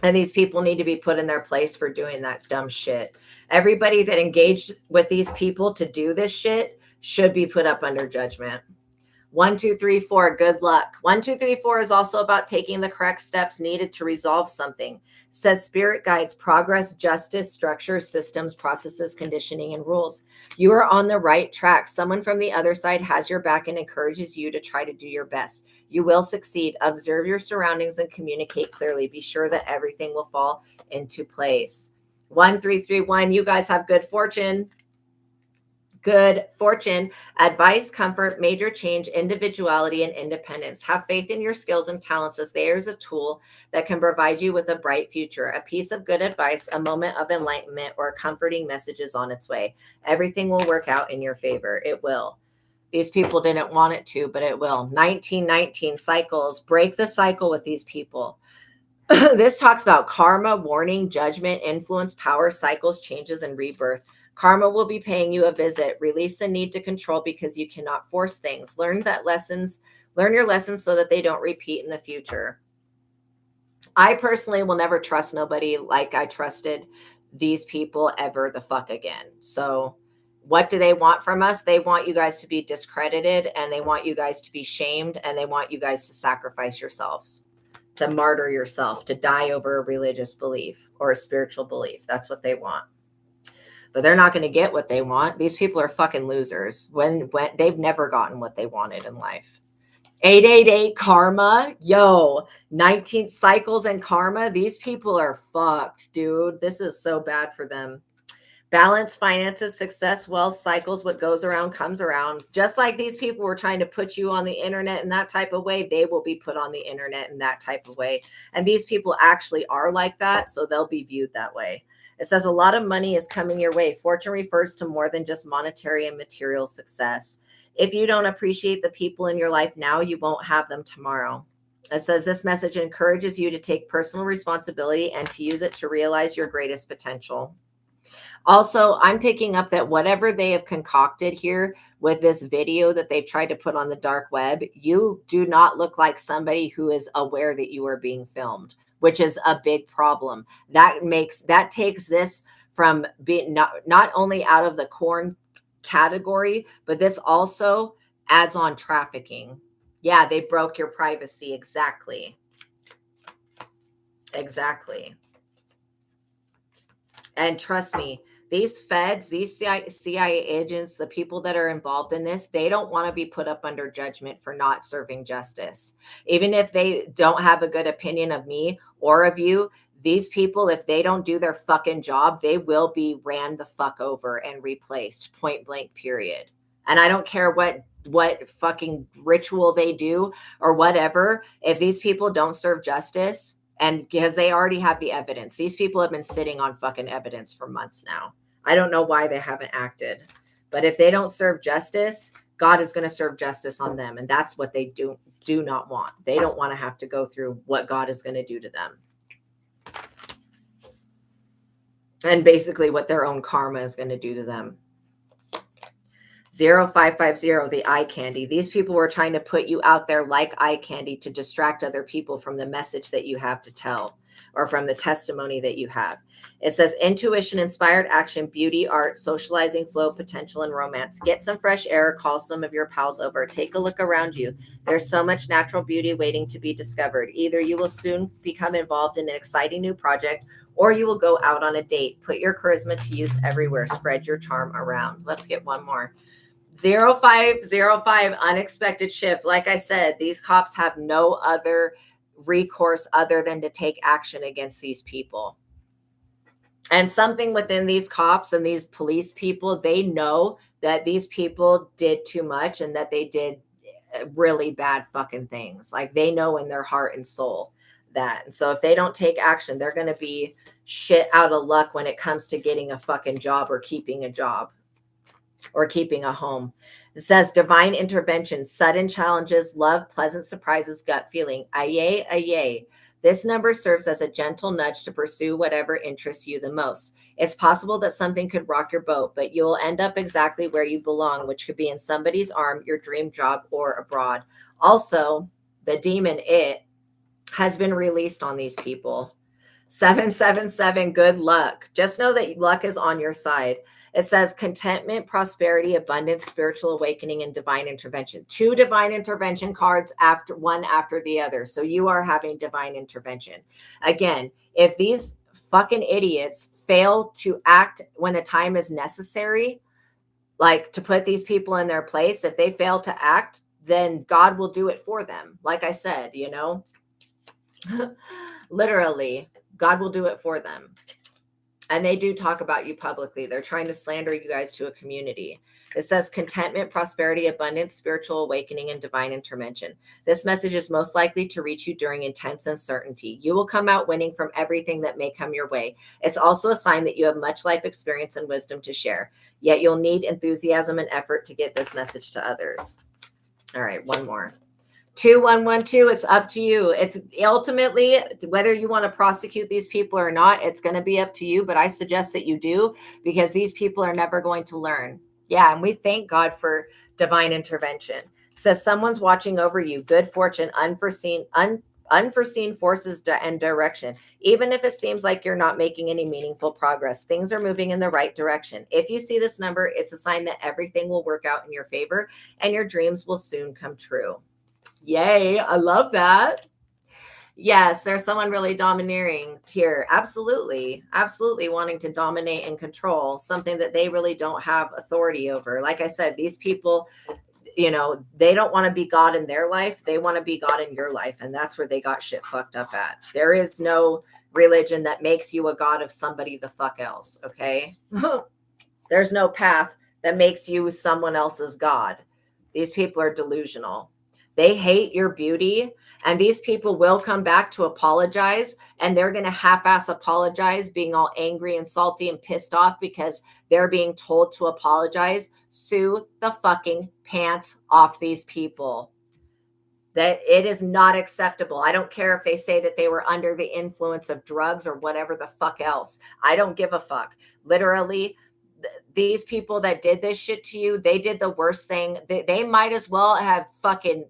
And these people need to be put in their place for doing that dumb shit. Everybody that engaged with these people to do this shit should be put up under judgment. 1, 2, 3, 4, good luck. 1, 2, 3, 4 is also about taking the correct steps needed to resolve something. It says spirit guides progress, justice, structure, systems, processes, conditioning, and rules. You are on the right track. Someone from the other side has your back and encourages you to try to do your best. You will succeed. Observe your surroundings and communicate clearly. Be sure that everything will fall into place. 1, 3, 3, 1. You guys have good fortune. Good fortune, advice, comfort, major change, individuality, and independence. Have faith in your skills and talents as there is a tool that can provide you with a bright future. A piece of good advice, a moment of enlightenment, or a comforting message is on its way. Everything will work out in your favor. It will. These people didn't want it to, but it will. 1919 cycles. Break the cycle with these people. This talks about karma, warning, judgment, influence, power, cycles, changes, and rebirth. Karma will be paying you a visit. Release the need to control because you cannot force things. Learn your lessons so that they don't repeat in the future. I personally will never trust nobody like I trusted these people ever the fuck again. So what do they want from us? They want you guys to be discredited, and they want you guys to be shamed, and they want you guys to sacrifice yourselves, to martyr yourself, to die over a religious belief or a spiritual belief. That's what they want. But they're not going to get what they want. These people are fucking losers when they've never gotten what they wanted in life. 888 karma. Yo, 19 cycles and karma. These people are fucked, dude. This is so bad for them. Balance, finances, success, wealth, cycles. What goes around comes around. Just like these people were trying to put you on the internet in that type of way, they will be put on the internet in that type of way. And these people actually are like that, so they'll be viewed that way. It says a lot of money is coming your way. Fortune refers to more than just monetary and material success. If you don't appreciate the people in your life now, you won't have them tomorrow. It says this message encourages you to take personal responsibility and to use it to realize your greatest potential. Also, I'm picking up that whatever they have concocted here with this video that they've tried to put on the dark web, you do not look like somebody who is aware that you are being filmed, which is a big problem. That takes this from being not only out of the corn category, but this also adds on trafficking. Yeah, they broke your privacy. Exactly. Exactly. And trust me, these feds, these CIA agents, the people that are involved in this, they don't want to be put up under judgment for not serving justice. Even if they don't have a good opinion of me or of you, these people, if they don't do their fucking job, they will be ran the fuck over and replaced, point blank, period. And I don't care what fucking ritual they do or whatever. If these people don't serve justice, and because they already have the evidence, these people have been sitting on fucking evidence for months now. I don't know why they haven't acted, but if they don't serve justice, God is going to serve justice on them. And that's what they do not want. They don't want to have to go through what God is going to do to them. And basically what their own karma is going to do to them. 0550, the eye candy. These people were trying to put you out there like eye candy to distract other people from the message that you have to tell or from the testimony that you have. It says intuition, inspired action, beauty, art, socializing, flow, potential, and romance. Get some fresh air, call some of your pals over. Take a look around you. There's so much natural beauty waiting to be discovered. Either you will soon become involved in an exciting new project or you will go out on a date. Put your charisma to use everywhere. Spread your charm around. Let's get one more. 0505, unexpected shift. Like I said, these cops have no other recourse other than to take action against these people. And something within these cops and these police people, they know that these people did too much and that they did really bad fucking things. Like they know in their heart and soul that. And so if they don't take action, they're going to be shit out of luck when it comes to getting a fucking job or keeping a job. Or keeping a home. It says divine intervention, sudden challenges, love, pleasant surprises, gut feeling. Aye, aye. This number serves as a gentle nudge to pursue whatever interests you the most. It's possible that something could rock your boat, but you'll end up exactly where you belong, which could be in somebody's arm, your dream job, or abroad. Also, the demon, it, has been released on these people. 777, good luck. Just know that luck is on your side. It says contentment, prosperity, abundance, spiritual awakening, and divine intervention. 2 divine intervention cards one after the other. So you are having divine intervention. Again, if these fucking idiots fail to act when the time is necessary, like to put these people in their place, if they fail to act, then God will do it for them. Like I said, you know, literally, God will do it for them. And they do talk about you publicly. They're trying to slander you guys to a community. It says contentment, prosperity, abundance, spiritual awakening, and divine intervention. This message is most likely to reach you during intense uncertainty. You will come out winning from everything that may come your way. It's also a sign that you have much life experience and wisdom to share. Yet you'll need enthusiasm and effort to get this message to others. All right, one more. 2112, it's up to you. It's ultimately whether you want to prosecute these people or not, it's going to be up to you. But I suggest that you do, because these people are never going to learn. Yeah. And we thank God for divine intervention. It says someone's watching over you, good fortune, unforeseen forces and direction. Even if it seems like you're not making any meaningful progress, things are moving in the right direction. If you see this number, it's a sign that everything will work out in your favor and your dreams will soon come true. Yay, I love that. Yes, there's someone really domineering here. Absolutely. Absolutely wanting to dominate and control something that they really don't have authority over. Like I said, these people, you know, they don't want to be God in their life. They want to be God in your life. And that's where they got shit fucked up at. There is no religion that makes you a God of somebody the fuck else. Okay. There's no path that makes you someone else's God. These people are delusional. They hate your beauty And these people will come back to apologize, and they're going to half-ass apologize, being all angry and salty and pissed off because they're being told to apologize. Sue the fucking pants off these people. That it is not acceptable. I don't care if they say that they were under the influence of drugs or whatever the fuck else. I don't give a fuck. Literally, these people that did this shit to you, they did the worst thing. They might as well have fucking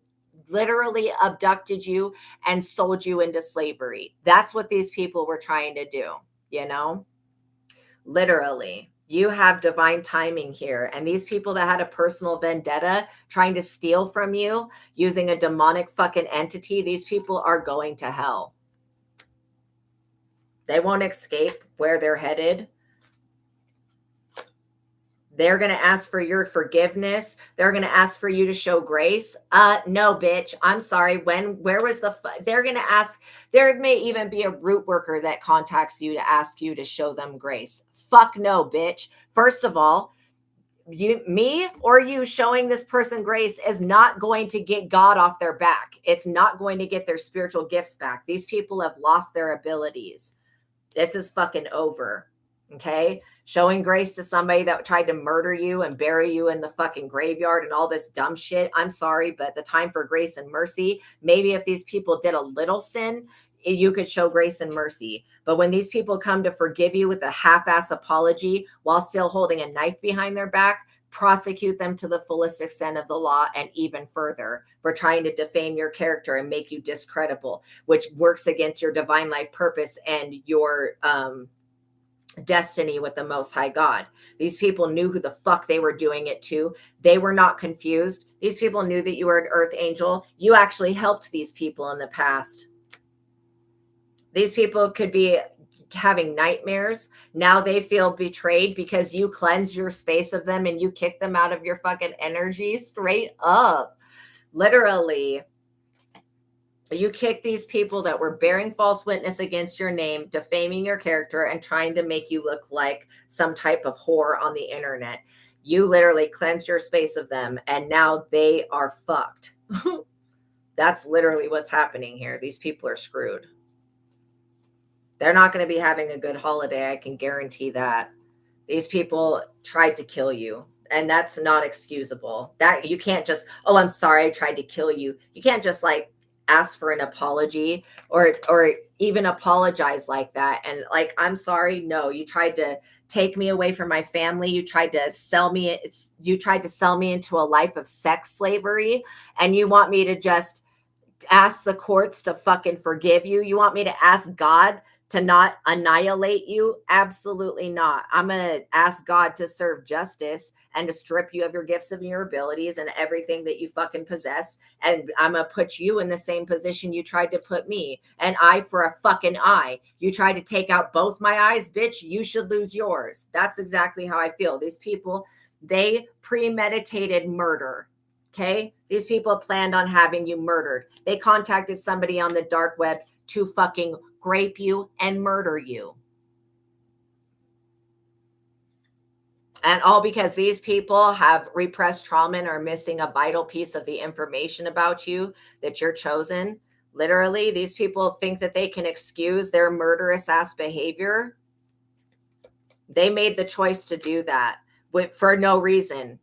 literally abducted you and sold you into slavery. That's what these people were trying to do, you know? Literally. You have divine timing here. And these people that had a personal vendetta trying to steal from you using a demonic fucking entity, these people are going to hell. They won't escape where they're headed. They're going to ask for your forgiveness. They're going to ask for you to show grace. No, bitch. I'm sorry. Where was they're going to ask, there may even be a root worker that contacts you to ask you to show them grace. Fuck no, bitch. First of all, me or you showing this person grace is not going to get God off their back. It's not going to get their spiritual gifts back. These people have lost their abilities. This is fucking over. Okay. Showing grace to somebody that tried to murder you and bury you in the fucking graveyard and all this dumb shit. I'm sorry, but the time for grace and mercy, maybe if these people did a little sin, you could show grace and mercy. But when these people come to forgive you with a half-ass apology while still holding a knife behind their back, prosecute them to the fullest extent of the law and even further for trying to defame your character and make you discreditable, which works against your divine life purpose and your destiny with the Most High God. These people knew who the fuck they were doing it to. They were not confused. These people knew that you were an earth angel. You actually helped these people in the past. These people could be having nightmares. Now they feel betrayed because you cleanse your space of them and you kick them out of your fucking energy straight up. Literally. You kick these people that were bearing false witness against your name, defaming your character, and trying to make you look like some type of whore on the internet. You literally cleansed your space of them, and now they are fucked. That's literally what's happening here. These people are screwed. They're not going to be having a good holiday. I can guarantee that. These people tried to kill you, and that's not excusable. That you can't just, oh, I'm sorry, I tried to kill you. You can't just like ask for an apology or even apologize like that. And like, I'm sorry. No, you tried to take me away from my family. You tried to sell me. You tried to sell me into a life of sex slavery. And you want me to just ask the courts to fucking forgive you. You want me to ask God to not annihilate you? Absolutely not. I'm going to ask God to serve justice and to strip you of your gifts and your abilities and everything that you fucking possess. And I'm going to put you in the same position you tried to put me. An eye for a fucking eye. You tried to take out both my eyes, bitch. You should lose yours. That's exactly how I feel. These people, they premeditated murder. Okay? These people planned on having you murdered. They contacted somebody on the dark web to fucking rape you and murder you. And all because these people have repressed trauma and are missing a vital piece of the information about you that you're chosen. Literally, these people think that they can excuse their murderous ass behavior. They made the choice to do that for no reason.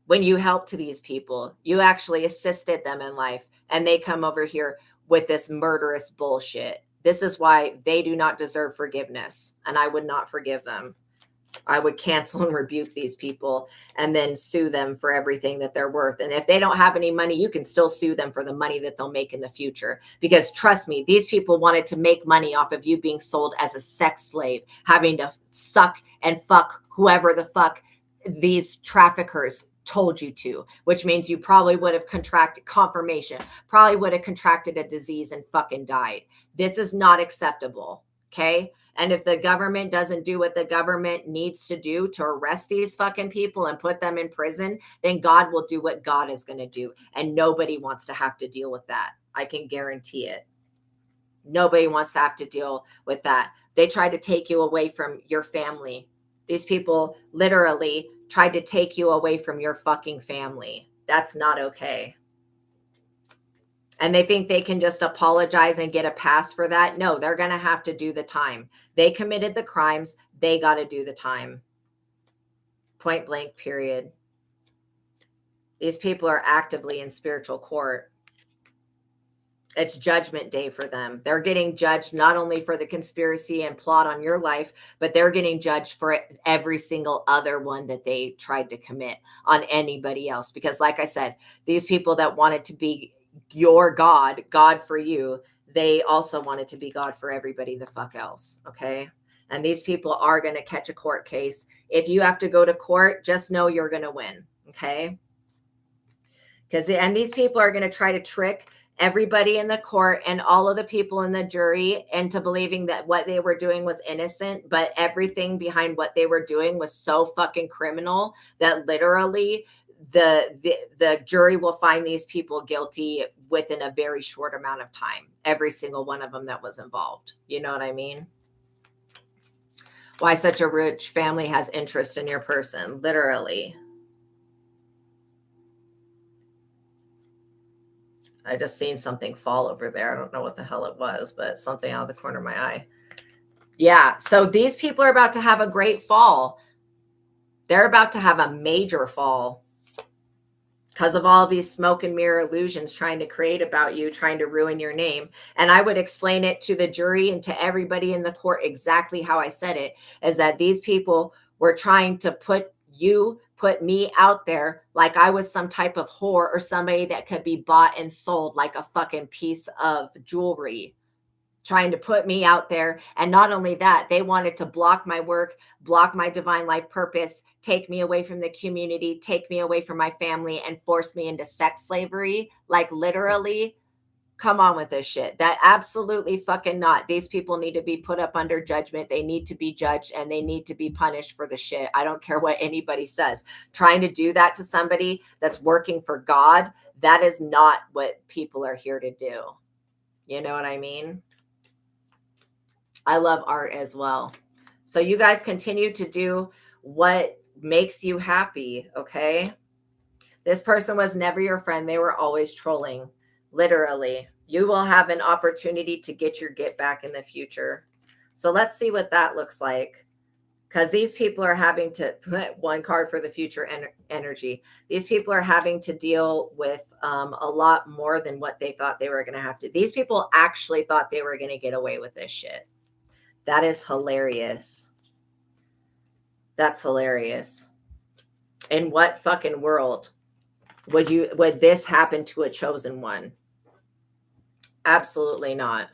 When you helped these people, you actually assisted them in life, and they come over here with this murderous bullshit. This is why they do not deserve forgiveness, and I would not forgive them. I would cancel and rebuke these people and then sue them for everything that they're worth. And if they don't have any money, you can still sue them for the money that they'll make in the future. Because trust me, these people wanted to make money off of you being sold as a sex slave, having to suck and fuck whoever the fuck these traffickers told you to, which means you probably would have contracted a disease and fucking died. This is not acceptable. Okay. And if the government doesn't do what the government needs to do to arrest these fucking people and put them in prison, then God will do what God is going to do. And nobody wants to have to deal with that. I can guarantee it. Nobody wants to have to deal with that. They tried to take you away from your family. These people literally tried to take you away from your fucking family. That's not okay. And they think they can just apologize and get a pass for that. No, they're going to have to do the time. They committed the crimes. They got to do the time. Point blank, period. These people are actively in spiritual court. It's judgment day for them. They're getting judged not only for the conspiracy and plot on your life, but they're getting judged for every single other one that they tried to commit on anybody else. Because like I said, these people that wanted to be your God, God for you, they also wanted to be God for everybody the fuck else. Okay. And these people are going to catch a court case. If you have to go to court, just know you're going to win. Okay. And these people are going to try to trick everybody in the court and all of the people in the jury into believing that what they were doing was innocent, but everything behind what they were doing was so fucking criminal that literally the jury will find these people guilty within a very short amount of time. Every single one of them that was involved. You know what I mean? Why such a rich family has interest in your person, literally. I just seen something fall over there. I don't know what the hell it was, but something out of the corner of my eye. Yeah. So these people are about to have a great fall. They're about to have a major fall because of all of these smoke and mirror illusions trying to create about you, trying to ruin your name. And I would explain it to the jury and to everybody in the court exactly how I said it, is that these people were trying to put me out there like I was some type of whore or somebody that could be bought and sold like a fucking piece of jewelry, trying to put me out there. And not only that, they wanted to block my work, block my divine life purpose, take me away from the community, take me away from my family, and force me into sex slavery. Like literally, come on with this shit. That absolutely fucking not. These people need to be put up under judgment. They need to be judged and they need to be punished for the shit. I don't care what anybody says. Trying to do that to somebody that's working for God, that is not what people are here to do. You know what I mean? I love art as well. So you guys continue to do what makes you happy, okay? This person was never your friend. They were always trolling. Literally, you will have an opportunity to get your get back in the future. So let's see what that looks like. Because these people are having to, one card for the future energy. These people are having to deal with a lot more than what they thought they were going to have to. These people actually thought they were going to get away with this shit. That is hilarious. That's hilarious. In what fucking world would this happen to a chosen one? Absolutely not.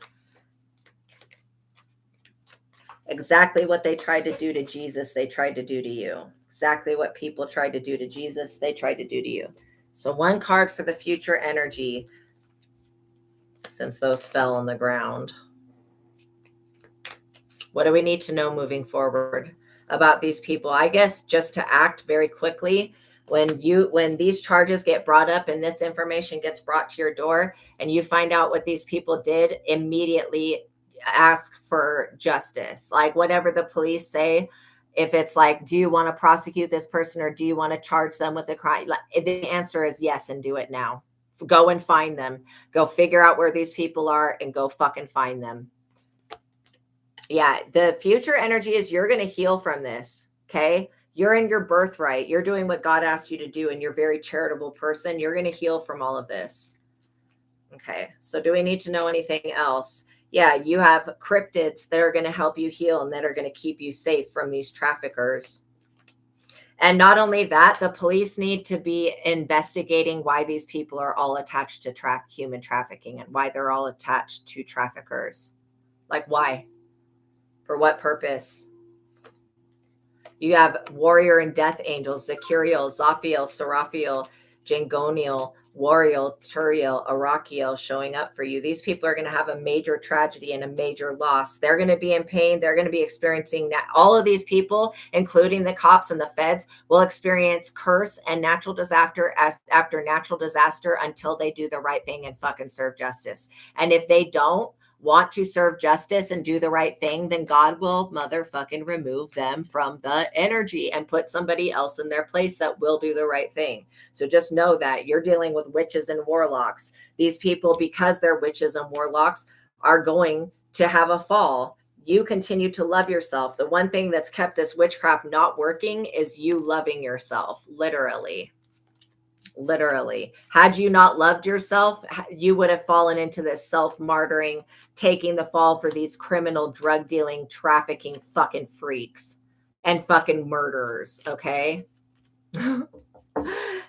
Exactly what they tried to do to Jesus, they tried to do to you. Exactly what people tried to do to Jesus, they tried to do to you. So one card for the future energy, since those fell on the ground. What do we need to know moving forward about these people? I guess just to act very quickly. When these charges get brought up and this information gets brought to your door and you find out what these people did, immediately ask for justice. Like whatever the police say, if it's like, do you want to prosecute this person or do you want to charge them with a crime? The answer is yes, and do it now. Go and find them. Go figure out where these people are and go fucking find them. Yeah, the future energy is you're going to heal from this, okay? You're in your birthright. You're doing what God asked you to do, and you're a very charitable person. You're going to heal from all of this. Okay, so do we need to know anything else? Yeah, you have cryptids that are going to help you heal and that are going to keep you safe from these traffickers. And not only that, the police need to be investigating why these people are all attached to human trafficking and why they're all attached to traffickers. Like why? For what purpose? You have warrior and death angels, Zachariel, Zaphiel, Seraphiel, Jangoniel, Wariel, Turiel, Arachiel showing up for you. These people are going to have a major tragedy and a major loss. They're going to be in pain. They're going to be experiencing that. All of these people, including the cops and the feds, will experience curse and natural disaster after natural disaster until they do the right thing and fucking serve justice. And if they don't, want to serve justice and do the right thing, then God will motherfucking remove them from the energy and put somebody else in their place that will do the right thing. So just know that you're dealing with witches and warlocks. These people, because they're witches and warlocks, are going to have a fall. You continue to love yourself. The one thing that's kept this witchcraft not working is you loving yourself, literally. Literally. Had you not loved yourself, you would have fallen into this self-martyring, taking the fall for these criminal, drug dealing, trafficking fucking freaks and fucking murderers, okay?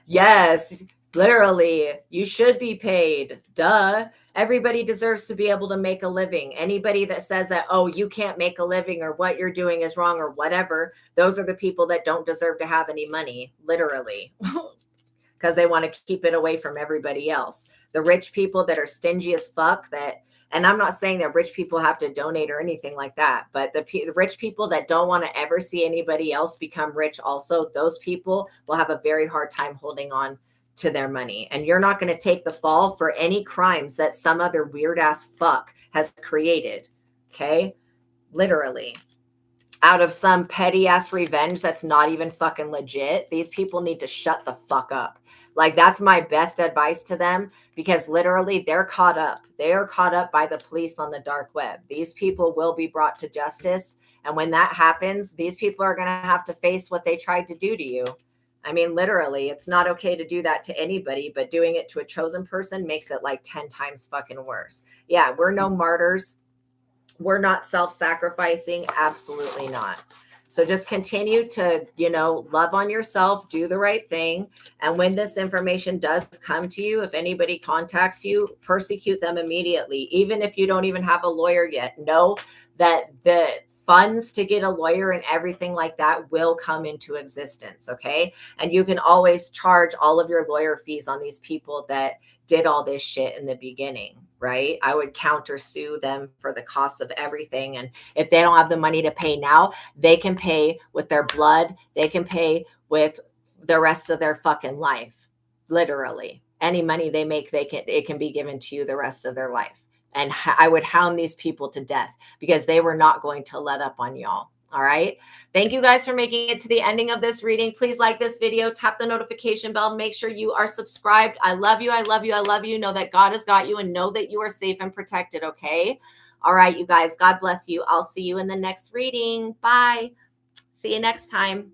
Yes, literally. You should be paid. Duh. Everybody deserves to be able to make a living. Anybody that says that, oh, you can't make a living or what you're doing is wrong or whatever, those are the people that don't deserve to have any money, literally, because they want to keep it away from everybody else. The rich people that are stingy as fuck, that, and I'm not saying that rich people have to donate or anything like that, but the rich people that don't want to ever see anybody else become rich also, those people will have a very hard time holding on to their money. And you're not going to take the fall for any crimes that some other weird ass fuck has created. Okay? Literally. Out of some petty ass revenge that's not even fucking legit, these people need to shut the fuck up. Like, that's my best advice to them, because literally they're caught up. They are caught up by the police on the dark web. These people will be brought to justice. And when that happens, these people are going to have to face what they tried to do to you. I mean, literally, it's not okay to do that to anybody, but doing it to a chosen person makes it like 10 times fucking worse. Yeah, we're no martyrs. We're not self-sacrificing. Absolutely not. So just continue to, love on yourself, do the right thing. And when this information does come to you, if anybody contacts you, persecute them immediately. Even if you don't even have a lawyer yet, know that the funds to get a lawyer and everything like that will come into existence. Okay. And you can always charge all of your lawyer fees on these people that did all this shit in the beginning. Right. I would counter sue them for the cost of everything. And if they don't have the money to pay now, they can pay with their blood. They can pay with the rest of their fucking life. Literally, any money they make, it can be given to you the rest of their life. And I would hound these people to death because they were not going to let up on y'all. All right. Thank you guys for making it to the ending of this reading. Please like this video, tap the notification bell, make sure you are subscribed. I love you. I love you. I love you. Know that God has got you and know that you are safe and protected. Okay. All right, you guys, God bless you. I'll see you in the next reading. Bye. See you next time.